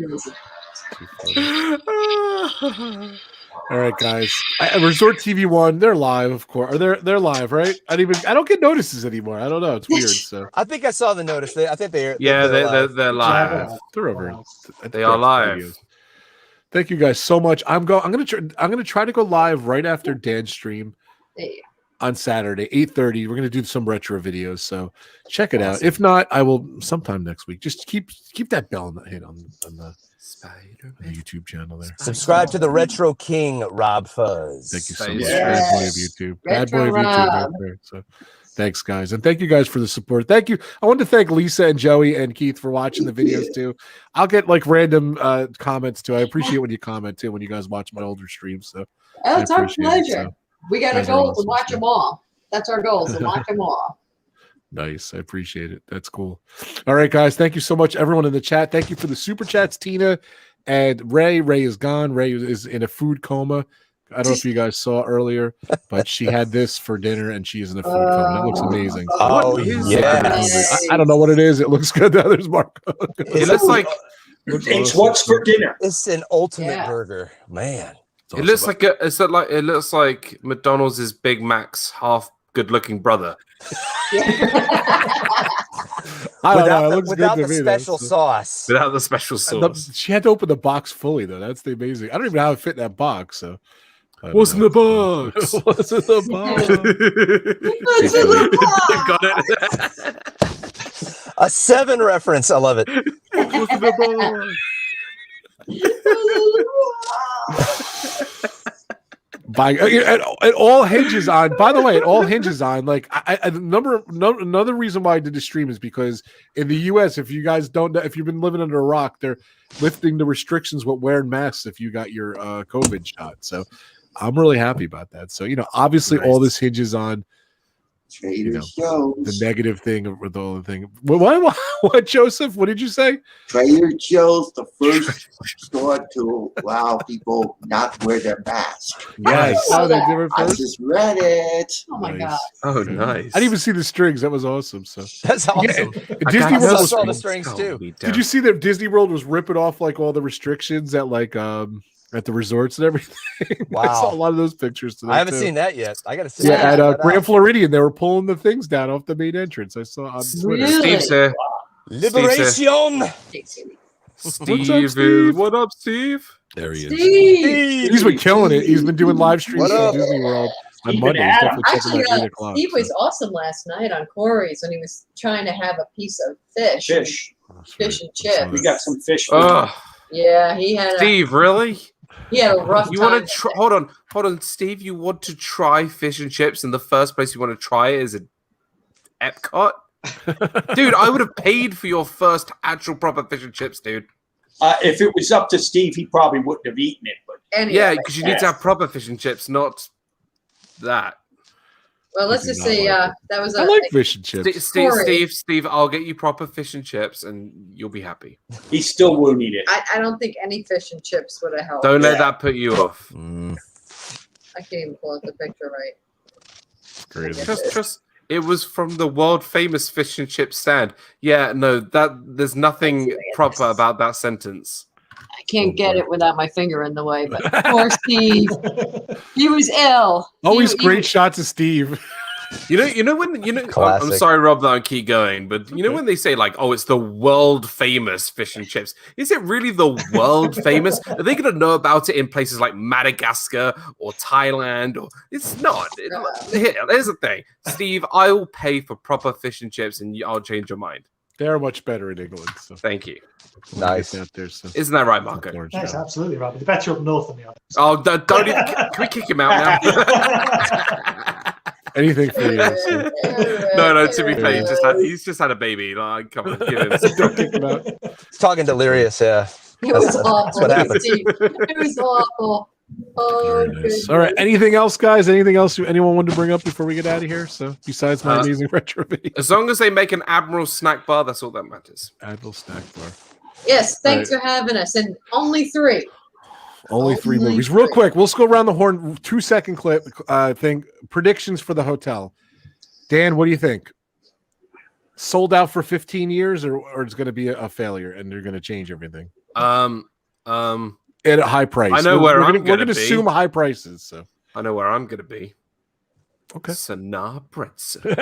A: All right, guys. Resort TV 1, they're live, of course. They're live, right? I don't get notices anymore. I don't know. It's weird. So
F: I think I saw the notice. I think they're
B: live.
A: they're over.
B: They are live.
A: Thank you guys so much. I'm gonna try to go live right after Dan's stream on Saturday, 8:30. We're gonna do some retro videos, so check it out. If not, I will sometime next week. Just keep that bell hit on the YouTube channel there.
F: Subscribe to the Retro King, RobFuz.
A: Thank you so much. Bad boy of YouTube. Bad boy of YouTube out there. So thanks, guys. And thank you guys for the support. Thank you. I want to thank Lisa and Joey and Keith for watching the videos too. I'll get like random comments too. I appreciate when you comment too when you guys watch my older streams. So
D: it's our pleasure. We got a goal to watch them all. That's our goal, to watch them all.
A: Nice. I appreciate it. That's cool. All right, guys. Thank you so much, everyone in the chat. Thank you for the super chats, Tina and Ray. Ray is gone. Ray is in a food coma. I don't know if you guys saw earlier, but she had this for dinner and she is in a food coma. It looks amazing.
F: Oh, yes.
A: I don't know what it is. It looks good. There's Marco.
B: It looks like
E: It's what's for dinner.
F: It's an ultimate burger, man.
B: it looks like McDonald's is Big Mac's half good-looking brother.
F: Without the special sauce.
B: Without the special sauce.
A: She had to open the box fully, though. That's the amazing. I don't even know how it fit in that box. So,
B: what's in the box?
A: What's in the box?
D: What's in the box?
B: Got it.
F: A 7 reference. I love it.
B: What's in the box?
A: It all hinges on. By the way, it all hinges on like another reason why I did the stream is because in the U.S., if you guys don't know, if you've been living under a rock, they're lifting the restrictions with wearing masks if you got your COVID shot. So I'm really happy about that. So obviously, all this hinges on the negative thing with all the thing. What, Joseph? What did you say?
C: Trader Joe's the first store to allow people not wear their mask.
A: Yes.
D: Oh,
A: they did it
C: I
A: first?
C: just read it.
D: Oh my God.
B: Oh, nice.
A: I didn't even see the strings. That was awesome. So
F: That's awesome.
A: Disney
F: I saw
A: World
F: the strings too.
A: Did you see that Disney World was ripping off like all the restrictions that like at the resorts and everything. I saw a
F: Wow.
A: lot of those pictures today.
F: I haven't
A: too.
F: seen that yet. I got to see
A: Yeah,
F: that.
A: at Grand Floridian, they were pulling the things down off the main entrance. I saw on Twitter.
D: Really?
B: Steve's here.
F: Liberation.
B: Steve, what up, Steve?
A: There he is.
D: Steve.
A: He's been killing it. He's been doing live streams
F: What up?
A: from Disney World on
E: Even
A: Monday. He's
E: Adam.
A: definitely checking
D: Actually,
A: out 8 o'clock.
D: Steve was
A: so.
D: awesome last night on Corey's when he was trying to have a piece of fish.
E: Fish.
D: Fish and
A: I saw
D: chips.
E: We
A: that.
E: got some fish.
B: Ugh.
D: Yeah, he had
B: Steve, really?
D: a rough
B: You
D: time.
B: want to try? Hold on, Steve. You want to try fish and chips, and the first place you want to try it is at Epcot, dude. I would have paid for your first actual proper fish and chips, dude.
E: If it was up to Steve, he probably wouldn't have eaten it. But
D: Anyway,
B: Yeah, because you need to have proper fish and chips, not that.
D: well, let's
A: I do
D: just
A: not
D: say
A: like
D: that was
A: I
D: a
A: like fish and chips.
B: Steve, I'll get you proper fish and chips, and you'll be happy.
E: he still won't eat it.
D: I don't think any fish and chips would have helped.
B: Don't let that put you off.
D: I can't even pull out the picture right.
A: Crazy.
B: Just it was from the world famous fish and chip stand. Yeah, no, there's nothing proper about that sentence.
D: I can't get it without my finger in the way, but poor Steve. He was ill.
A: Always
D: He-
A: great shots of Steve.
B: You know when I'm
F: Classic.
B: sorry, Rob, that I keep going, but you know when they say like, oh, it's the world famous fish and chips. Is it really the world famous? Are they going to know about it in places like Madagascar or Thailand? Or it's not. Here's the thing, Steve. I will pay for proper fish and chips, and I'll change your mind.
A: They're much better in England. So
B: Thank you.
F: Nice.
A: Out there, so.
B: Isn't that right, Marco?
A: Orange
G: That's
A: now.
G: absolutely right. But they're better up north than the others.
B: Oh, don't even. Can we kick him out now?
A: Anything for you. So.
B: No. To be fair, he's just had a baby. Like, come on, give him.
A: Don't kick him out.
F: It's talking delirious. Yeah.
D: It was
F: That's
D: awful.
F: what happens.
D: Steve. It was awful. Oh,
A: Very nice.
D: goodness.
A: All right. Anything else, guys? Anything else anyone wanted to bring up before we get out of here? So, besides my amazing retro video,
B: As long as they make an Admiral snack bar, that's all that matters.
A: Admiral Snack Bar.
D: Yes, thanks for having us. And only 3.
A: Only 3
D: Only
A: movies. Real
D: 3.
A: quick, we'll just go around the horn. 2-second clip thing. Predictions for the hotel. Dan, what do you think? Sold out for 15 years, or it's going to be a failure, and they're going to change everything at a high price.
B: I know where I'm
A: we're
B: gonna
A: to
B: be.
A: assume high prices. So
B: I know where I'm gonna be.
A: okay.
B: Sanaa bread service.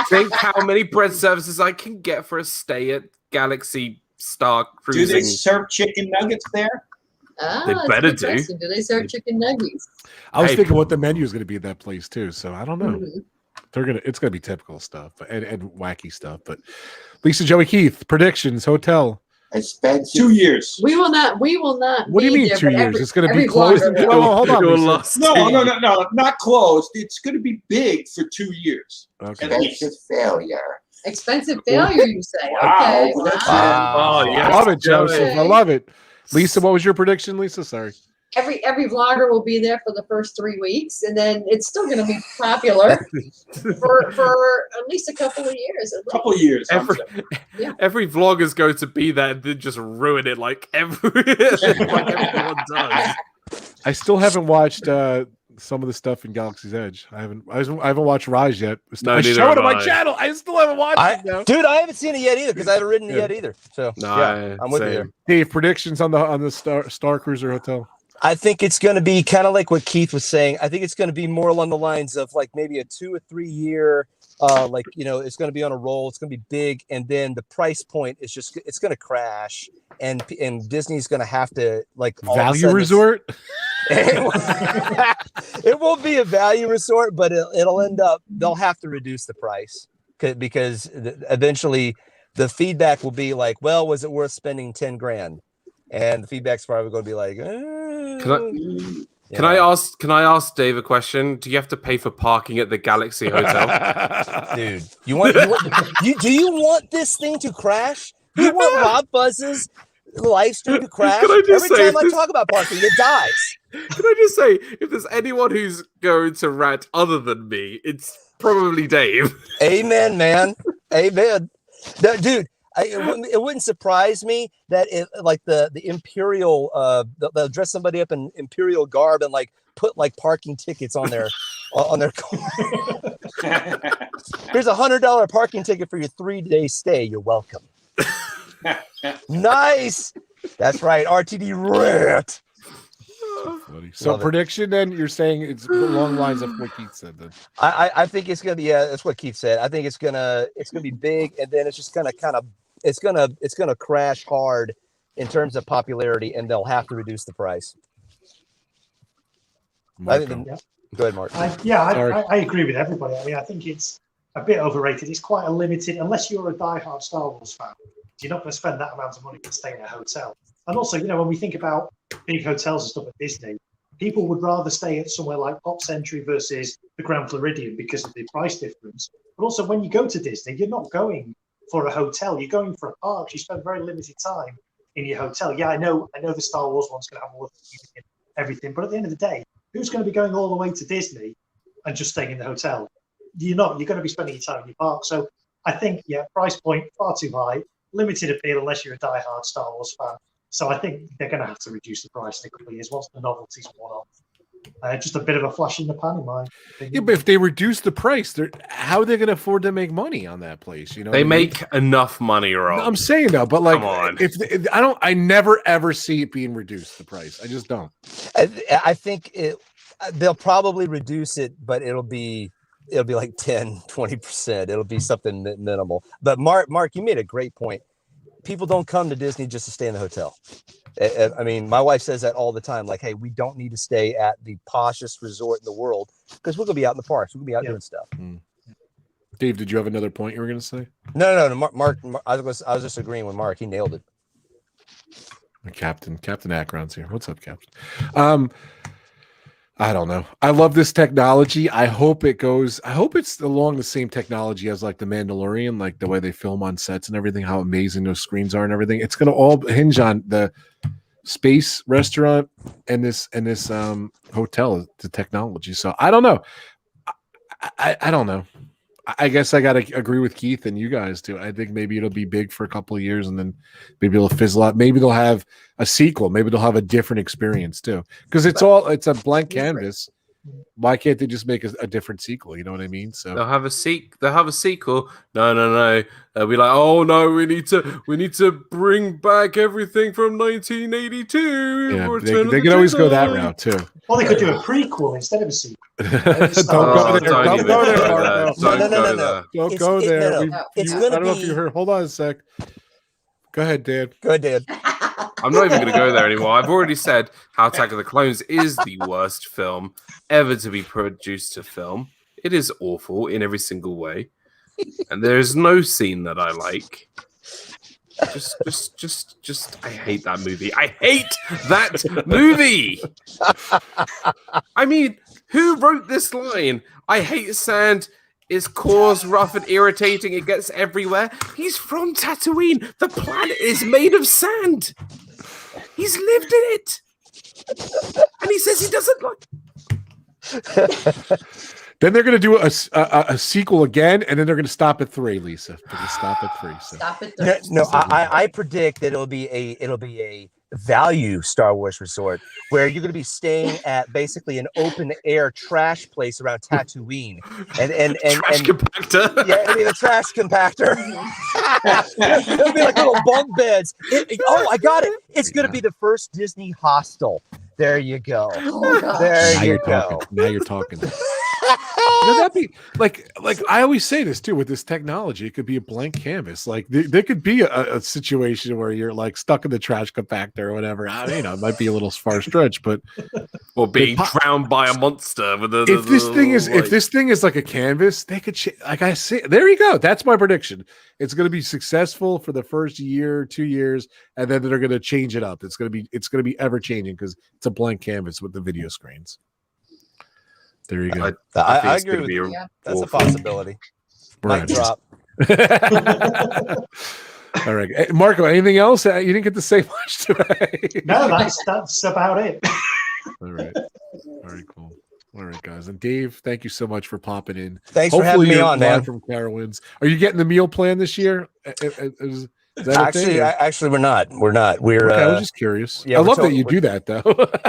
B: Think how many bread services I can get for a stay at Galaxy Star
E: Do they
B: Cruising.
E: serve chicken nuggets there?
B: They
D: That's a
B: better
D: good
B: do.
D: question. Do they serve chicken nuggets?
A: I was
B: Hey,
A: thinking what the menu is going to be at that place too. So I don't know.
D: Mhm.
A: It's going to be typical stuff and wacky stuff. But Lisa, Joey, Keith, predictions, hotel.
C: Expensive.
E: 2 years.
D: We will not.
A: What do you
D: be
A: mean
D: there,
A: 2
D: but
A: years? It's going to be
D: every
A: closed.
D: vlogger-
A: Well, hold on.
B: You're
A: Lisa.
B: lost.
E: No, not closed. It's going to be big for 2 years.
A: Okay.
E: At least.
C: Expensive failure.
D: Expensive failure, you say?
E: Wow.
D: Okay.
E: Well, that's
F: Wow.
B: Oh,
A: I
B: yes,
A: love it, Joseph.
B: Joey.
A: I love it. Lisa, what was your prediction, Lisa? Sorry.
D: Every vlogger will be there for the first 3 weeks, and then it's still going to be popular for at least a couple of years.
E: A couple of years. I'm
B: Every,
E: saying.
B: every vlogger's going to be there and then just ruin it like everyone does.
A: I still haven't watched some of the stuff in Galaxy's Edge. I haven't watched Rise yet.
B: No,
A: I
B: neither
A: show it
B: have
A: on my
B: I.
A: channel. I still haven't watched it now.
F: Dude, I haven't seen it yet either because I haven't ridden it
A: Yeah.
F: yet either. So
B: No,
F: yeah, I'm with you
B: same.
F: there.
A: Dave, predictions on the Star Cruiser Hotel.
F: I think it's going to be kind of like what Keith was saying. I think it's going to be more along the lines of like maybe a 2 or 3 year, it's going to be on a roll. It's going to be big. And then the price point is it's going to crash. And Disney's going to have to all of a
A: Value
F: sudden
A: resort.
F: it won't be a value resort, but it'll end up, they'll have to reduce the price because eventually the feedback will be like, well, was it worth spending 10 grand? And the feedback's probably going to be like,
B: Can I ask Dave a question? Do you have to pay for parking at the Galaxy Hotel?
F: dude, do you want this thing to crash? You want RobFuz's live stream to crash?
B: Can I just
F: Every
B: say
F: time I
B: this-
F: talk about parking, it dies.
B: Can I just say, if there's anyone who's going to rant other than me, it's probably Dave.
F: Amen, man. Amen. No, dude, it wouldn't surprise me that the Imperial, they'll dress somebody up in Imperial garb and put parking tickets on their car. Here's $100 parking ticket for your 3-day stay. You're welcome. Nice. That's right. RTD Rat.
A: Funny. So prediction then, you're saying it's along the lines of what Keith said then.
F: I think it's gonna be that's what Keith said. I think it's gonna be big, and then it's just gonna it's gonna crash hard in terms of popularity, and they'll have to reduce the price. I think go ahead, Mark.
G: I agree with everybody. I mean, I think it's a bit overrated. It's quite a limited, unless you're a diehard Star Wars fan, you're not going to spend that amount of money to stay in a hotel. And also, you know, when we think about big hotels and stuff at Disney, people would rather stay at somewhere like Pop Century versus the Grand Floridian because of the price difference. But also, when you go to Disney, you're not going for a hotel. You're going for a park. You spend very limited time in your hotel. Yeah, I know the Star Wars one's going to have all of everything. But at the end of the day, who's going to be going all the way to Disney and just staying in the hotel? You're not. You're going to be spending your time in your park. So I think, price point far too high, limited appeal unless you're a diehard Star Wars fan. So I think they're going to have to reduce the price in a couple of years once the novelty's worn off. Just a bit of a flash in the pan in my opinion.
A: Yeah, but if they reduce the price, how are they going to afford to make money on that place? You know,
B: they make enough money, Rob.
A: I'm saying though, but like,
B: come on.
A: I never ever see it being reduced. The price, I just don't.
F: I think they'll probably reduce it, but it'll be like 10-20%. It'll be something minimal. But Mark, you made a great point. People don't come to Disney just to stay in the hotel. I mean, my wife says that all the time. Like, hey, we don't need to stay at the poshest resort in the world because we're gonna be out in the parks. We're gonna be out doing stuff.
A: Dave, did you have another point you were gonna say?
F: No. Mark, I was just agreeing with Mark. He nailed it.
A: Captain Akron's here. What's up, Captain? I don't know. I love this technology. I hope it's along the same technology as like the Mandalorian, like the way they film on sets and everything, how amazing those screens are and everything. It's going to all hinge on the space restaurant and this hotel, the technology. So I don't know. I don't know. I guess I got to agree with Keith and you guys too. I think maybe it'll be big for a couple of years and then maybe it'll fizzle out. Maybe they'll have a sequel. Maybe they'll have a different experience too. Because it's a blank canvas. Why can't they just make a different sequel? You know what I mean? So
B: they'll have a sequel. No. They'll be like, oh no, we need to bring back everything from 1982.
A: Yeah, they could always go that route too.
G: Or they could do a prequel instead of a sequel.
A: Don't go there, Mark.
F: No.
A: Don't go there.
F: I
A: don't know if you heard. Hold on a sec. Go ahead, Dan.
F: Go ahead, Dan.
B: I'm not even going to go there anymore. I've already said how Attack of the Clones is the worst film ever to be produced to film. It is awful in every single way. And there is no scene that I like. Just, I hate that movie. I hate that movie. I mean, who wrote this line? I hate sand. It's coarse, rough, and irritating. It gets everywhere. He's from Tatooine. The planet is made of sand. He's lived in it. And he says he doesn't like.
A: Then they're going to do a sequel again, and then they're going to stop at 3, Lisa. They're going to stop at 3. So.
D: Stop at 3.
F: No, I predict that it'll be a value Star Wars resort where you're going to be staying at basically an open air trash place around Tatooine, and
B: trash compactor.
F: Yeah, it'll be the trash compactor. It'll be like little bunk beds. I got it. It's going to be the first Disney hostel. There you go. There you go.
A: Now you're talking. That'd be like I always say this too with this technology. It could be a blank canvas. Like there could be a situation where you're like stuck in the trash compactor or whatever. It might be a little far stretch, but
B: or being drowned by a monster with
A: if this thing is like a canvas, they could like I say. There you go. That's my prediction. It's going to be successful for the first year, 2 years, and then they're going to change it up. It's going to be ever changing because it's a blank canvas with the video screens. There you go.
F: I agree with you. That's a possibility.
A: Right.
F: Mic drop.
A: All right. Hey, Marco, anything else? You didn't get to say much today.
G: No, that's about it.
A: All right. Very cool. All right, guys. And Dave, thank you so much for popping in.
F: Thanks for having me on, man.
A: From Carowinds. Are you getting the meal plan this year? Is that
F: actually, we're not. We're.
A: Okay, I was just curious.
F: Yeah,
A: I love that you do that, though.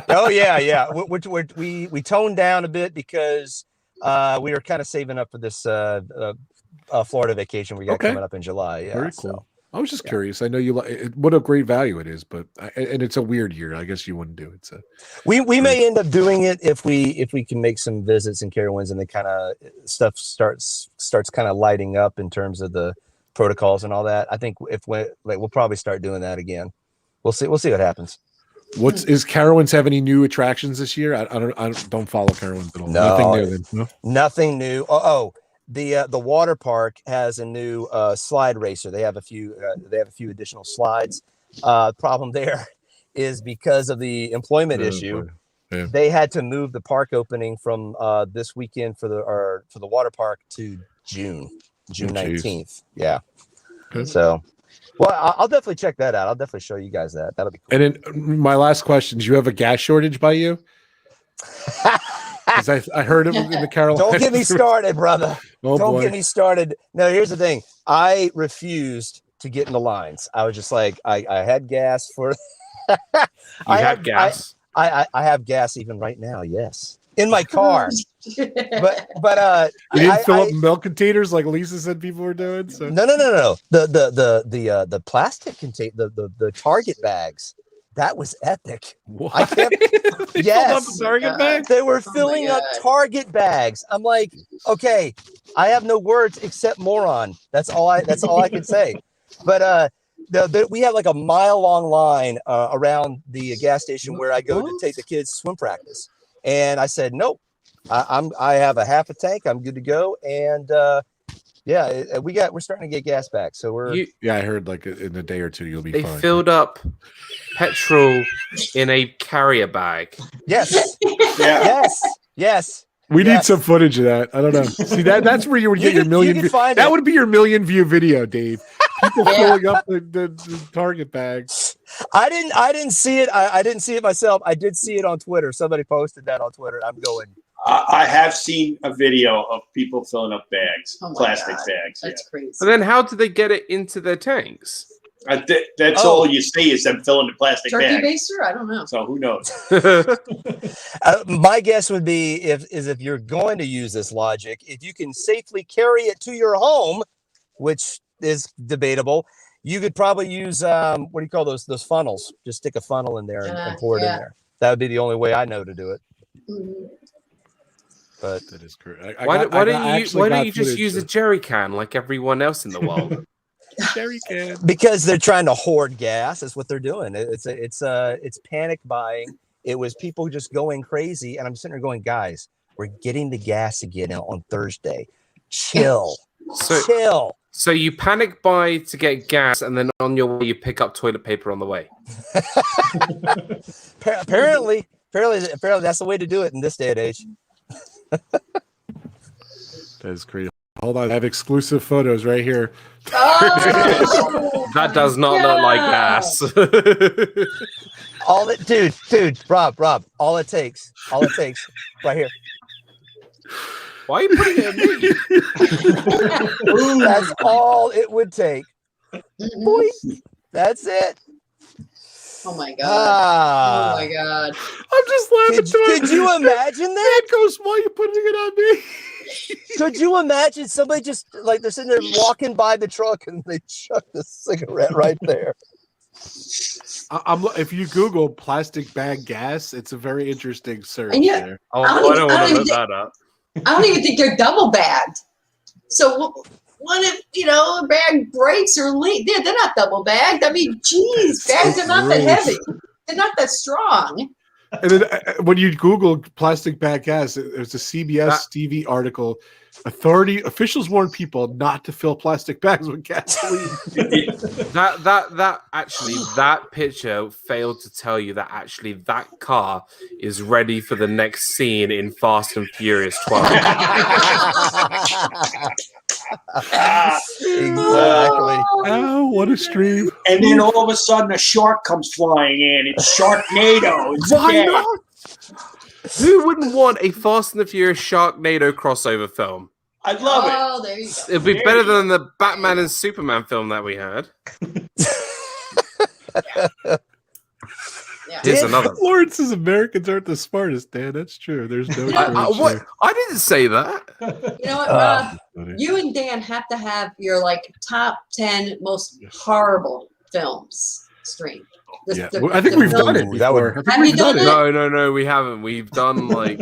F: Oh yeah. We toned down a bit because we were kind of saving up for this Florida vacation we got coming up in July. Yeah,
A: very cool. I was just curious. I know you like what a great value it is, but and it's a weird year. I guess you wouldn't do it. So
F: we may end up doing it if we can make some visits in Carowinds and the kind of stuff starts kind of lighting up in terms of the protocols and all that. I think we'll probably start doing that again. We'll see what happens.
A: Is Carowinds have any new attractions this year? I don't follow Carowinds at all.
F: No,
A: Nothing new then. No?
F: Nothing new. The water park has a new slide racer. They have a few additional slides. Problem there is because of the employment issue, they had to move the park opening from this weekend for the water park to June 19th. Yeah.
A: Okay.
F: So, well, I'll definitely check that out. I'll definitely show you guys that. That'll be cool.
A: And then my last question: do you have a gas shortage by you? Because I heard it in the Carolinas.
F: Don't get me started, brother. Don't get me started. No, here's the thing. I refused to get in the lines. I was just like, I had gas for.
B: I have gas.
F: I have gas even right now. Yes, in my car. but
A: you didn't fill up milk containers like Lisa said people were doing. So
F: no. The plastic contain the Target bags. That was epic.
A: What?
F: I kept, yes,
A: the Target bags?
F: They were filling up Target bags. I'm like, okay, I have no words except moron. That's all I can say. But we have like a mile-long line around the gas station where I go to take the kids swim practice, and I said, nope, I have a half a tank. I'm good to go, and we're starting to get gas back. So
A: I heard like in a day or two you'll be
B: they
A: fine.
B: Filled up petrol in a carrier bag.
F: Yes. Yes.
A: We need some footage of that. I don't know. See that's where you would get your million. That would be your million view video, Dave. People filling up the Target bags.
F: I didn't see it. I didn't see it myself. I did see it on Twitter. Somebody posted that on Twitter. I'm going.
E: I have seen a video of people filling up bags, plastic bags.
D: That's crazy.
B: But then how do they get it into their tanks?
E: That's all you see is them filling the plastic
D: Turkey
E: bags.
D: baster? I don't know.
E: So who knows?
F: My guess would be if you're going to use this logic, if you can safely carry it to your home, which is debatable, you could probably use what do you call those funnels? Just stick a funnel in there and pour it in there. That would be the only way I know to do it.
D: Mm-hmm.
F: But
A: that is correct.
B: Why don't you just use a jerry can like everyone else in the world?
A: Jerry can.
F: Because they're trying to hoard gas. That's what they're doing. It's panic buying. It was people just going crazy, and I'm sitting there going, guys, we're getting the gas again on Thursday. Chill. Chill.
B: So you panic buy to get gas, and then on your way you pick up toilet paper on the way.
F: Apparently, that's the way to do it in this day and age.
A: That is crazy. Hold on, I have exclusive photos right here.
D: Oh!
B: That does not look like gas.
F: Dude, Rob, all it takes, right here.
B: Why are you putting it in me?
F: That's all it would take. Boy, that's it.
D: Oh my god! Oh my god!
A: I'm just laughing.
F: Could you imagine that?
A: Dad goes, "Why are you putting it on me?"
F: Could you imagine somebody just like they're sitting there walking by the truck and they chuck the cigarette right there?
A: If you Google plastic bag gas, it's a very interesting search.
D: Yeah,
B: I don't want to look that up.
D: I don't even think they're double bagged. So what if a bag breaks or leaks? They're not double bagged. I mean, geez, bags are not that heavy. They're not that strong.
A: And then when you Google plastic bag gas, there's a CBS TV article. Officials warn people not to fill plastic bags with gasoline.
B: that picture failed to tell you that actually that car is ready for the next scene in Fast and Furious 12.
F: Exactly.
A: Oh, what a stream.
E: And then all of a sudden a shark comes flying in. It's Sharknado.
B: Why not? Who wouldn't want a Fast and the Furious Sharknado crossover film?
E: I'd love it.
D: Oh, there you go.
B: It'd be better than the Batman and Superman film that we had.
D: Yeah.
B: Here's another.
A: Lawrence says Americans aren't the smartest, Dan. That's true. There's no
B: What? I didn't say that.
D: You know what, Rob? You and Dan have to have your like top 10 most horrible films streamed.
A: I think we've done it before.
D: Have you done it?
B: No, we haven't. We've done like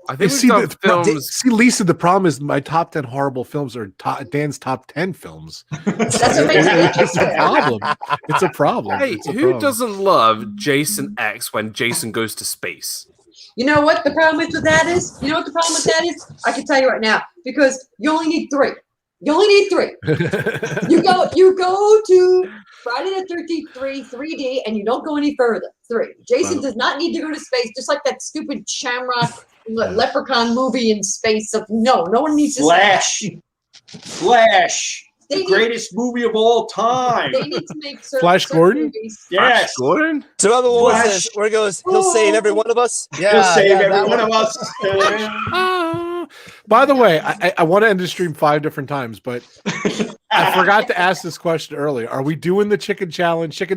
B: I think we've done films.
A: See, Lisa, the problem is my top 10 horrible films are Dan's top 10 films.
D: That's what makes it
A: It's a problem. It's a problem.
B: Hey, who doesn't love Jason X when Jason goes to space?
D: You know what the problem with that is? You know what the problem with that is? I can tell you right now, because you only need 3. You only need 3. You go to Friday the 13th 3D, and you don't go any further. 3. Jason does not need to go to space, just like that stupid Shamrock Leprechaun movie in space. No one needs to.
E: Flash, the greatest movie of all time.
D: They need to make
A: Flash Gordon.
E: Yes,
B: Flash Gordon.
F: So other one says, where it goes, he'll save every one of us. Yeah,
E: he'll save every one of us.
A: By the way, I want to end the stream 5 different times, but I forgot to ask this question earlier. Are we doing the chicken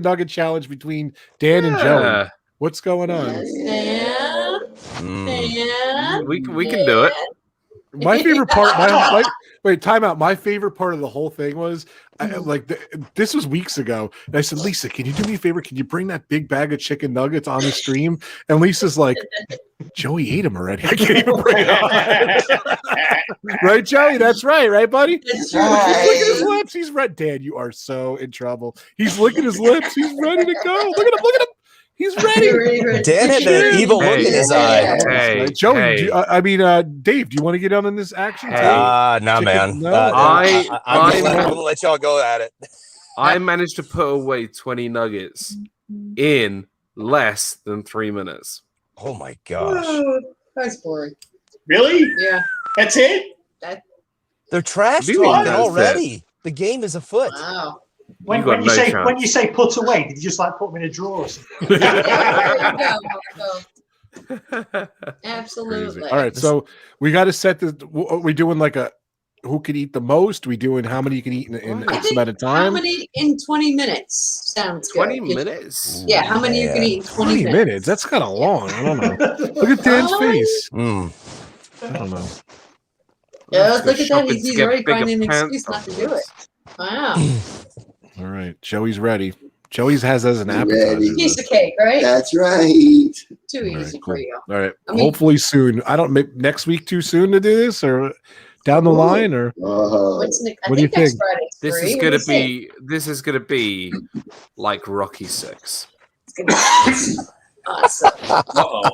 A: nugget challenge between Dan and Joey? What's going on?
B: We can do it.
A: My favorite part. Wait, time out. My favorite part of the whole thing was, this was weeks ago, and I said, Lisa, can you do me a favor? Can you bring that big bag of chicken nuggets on the stream? And Lisa's like, Joey ate them already. I can't even bring it on. Right, Joey? That's right, buddy?
C: That's
A: He's licking his
C: right.
A: lips. He's red. Dan, you are so in trouble. He's licking his lips. He's ready to go. Look at him. He's ready.
F: Dan had an evil look in his eye.
B: Hey,
A: Joey, Dave, do you want to get on this action?
F: Nah, man. I'm gonna let y'all go at it.
B: I managed to put away 20 nuggets in less than 3 minutes.
F: Oh my gosh.
D: Oh, that's boring.
E: Really?
D: Yeah.
E: That's it?
F: They're trash
B: Really?
F: talking already. The game is afoot.
D: Wow.
G: When you say put away, did you just like put them in a drawer or something?
D: There you go, Marco. Absolutely.
A: All right, so we got to set this. Are we doing like a who can eat the most? We doing how many you can eat in X amount of time?
D: How many in 20 minutes? Sounds good.
B: 20 minutes?
D: Yeah, how many you can eat in 20 minutes?
A: That's kind of long. I don't know. Look at Dan's face. I don't know.
D: Yeah, look at that.
B: shopping
D: He's
B: to get
D: already
B: bigger
D: finding an
B: pants
D: excuse not to
B: on
D: do it. Wow.
A: All right, Joey's ready. Joey's has as an appetizer.
D: Piece of cake, right?
C: That's right.
D: Too easy for you.
A: All right.
D: I mean-
A: Hopefully soon. I don't make next week too soon to do this or down the line or
D: What's next? I
A: What do you
D: think next
A: think?
D: Friday's
B: This
D: free.
B: is
D: What
B: gonna
D: do you think?
B: be this is gonna be like Rocky 6.
D: It's gonna be awesome.
E: Uh-oh.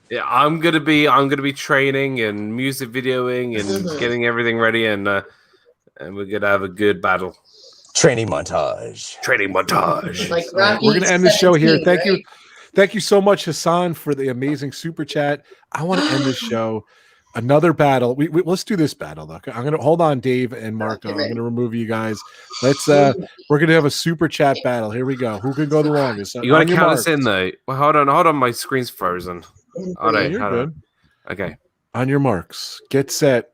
B: Yeah, I'm gonna be training and music videoing and getting everything ready and we're gonna have a good battle.
F: Training montage.
D: Like Rocky
A: we're gonna end the show here.
D: 17,
A: Thank
D: right?
A: you so much, Hassan, for the amazing super chat. I want to end this show. Another battle. Let's do this battle though. I'm gonna hold on, Dave and Marco. I'm gonna remove you guys. Let's we're gonna have a super chat battle. Here we go. Who can go the longest?
B: You gotta count us in though. Well, hold on, my screen's frozen. All right,
A: You're
B: hold
A: good.
B: on. Okay.
A: On your marks, get set.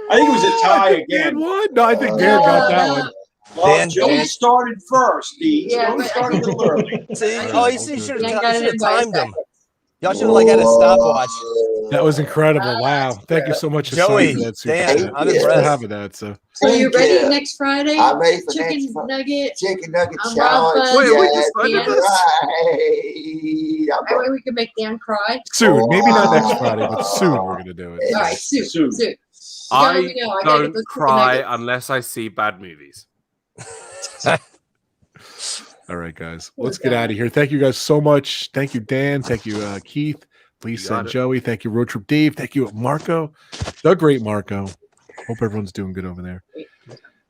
E: I think it was a tie again.
A: What? No, I think Dan got that one.
E: Well, Joey started first.
D: Yeah,
E: Joey
D: but-
E: started a little early.
F: See, you should
D: Dan got it
F: have
D: in by a
F: timed them.
D: second.
F: Y'all should have had a stopwatch.
A: That was incredible. Wow. Thank you so much, Hassan,
F: Joey,
A: for that super
F: Dan,
A: chat.
F: I'm
A: Thanks for
F: impressed.
A: having that. So
D: So you
C: Thank
D: ready
C: you.
D: next Friday?
C: I'm ready for
D: Chicken
C: next Friday.
D: nugget.
C: Chicken nugget
D: I'm
C: challenge.
D: RobFuz.
B: Wait, we
C: Yes,
B: just started
C: that's
B: this?
C: right. I'm
D: That way we can make Dan cry.
A: soon, maybe not next
C: Oh.
A: Friday, but soon we're gonna do it.
D: All right, soon.
E: Soon.
D: You
B: I
D: gotta let me know. I gotta get
B: don't
D: those chicken
B: cry
D: nuggets.
B: unless I see bad movies.
A: All right, guys, let's get out of here. Thank you guys so much. Thank you, Dan. Thank you, Keith, Lisa,
B: got
A: and
B: it.
A: Joey. Thank you, Road Trip Dave. Thank you, Marco, the great Marco. Hope everyone's doing good over there.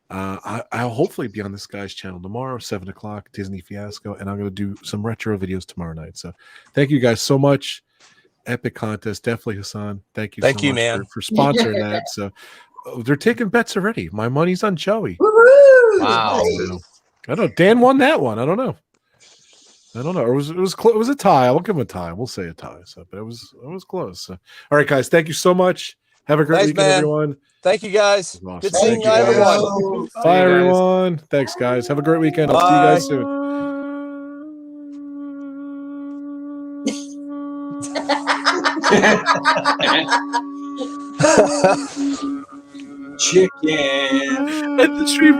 A: I'll hopefully be on this guy's channel tomorrow, 7:00 Disney Fiasco, and I'm going to do some retro videos tomorrow night. So thank you guys so much. Epic contest, definitely, Hassan. Thank you so much
F: man.
A: for sponsoring that. So they're taking bets already. My money's on Joey.
D: Woo-hoo!
F: Wow.
A: So, I don't know. Dan won that one. I don't know. Or it was a tie. I won't give him a tie. We'll say a tie. So, but it was close. So, all right, guys. Thank you so much. Have a great
F: Thanks,
A: weekend,
F: man.
A: everyone.
F: Thank you, guys.
A: Awesome.
F: Good
A: Thank
F: seeing
A: you,
F: you,
A: guys.
F: everyone.
A: Bye, everyone. Thanks, guys. Have a great weekend. I'll see you guys soon.
E: Chicken.
B: And the tree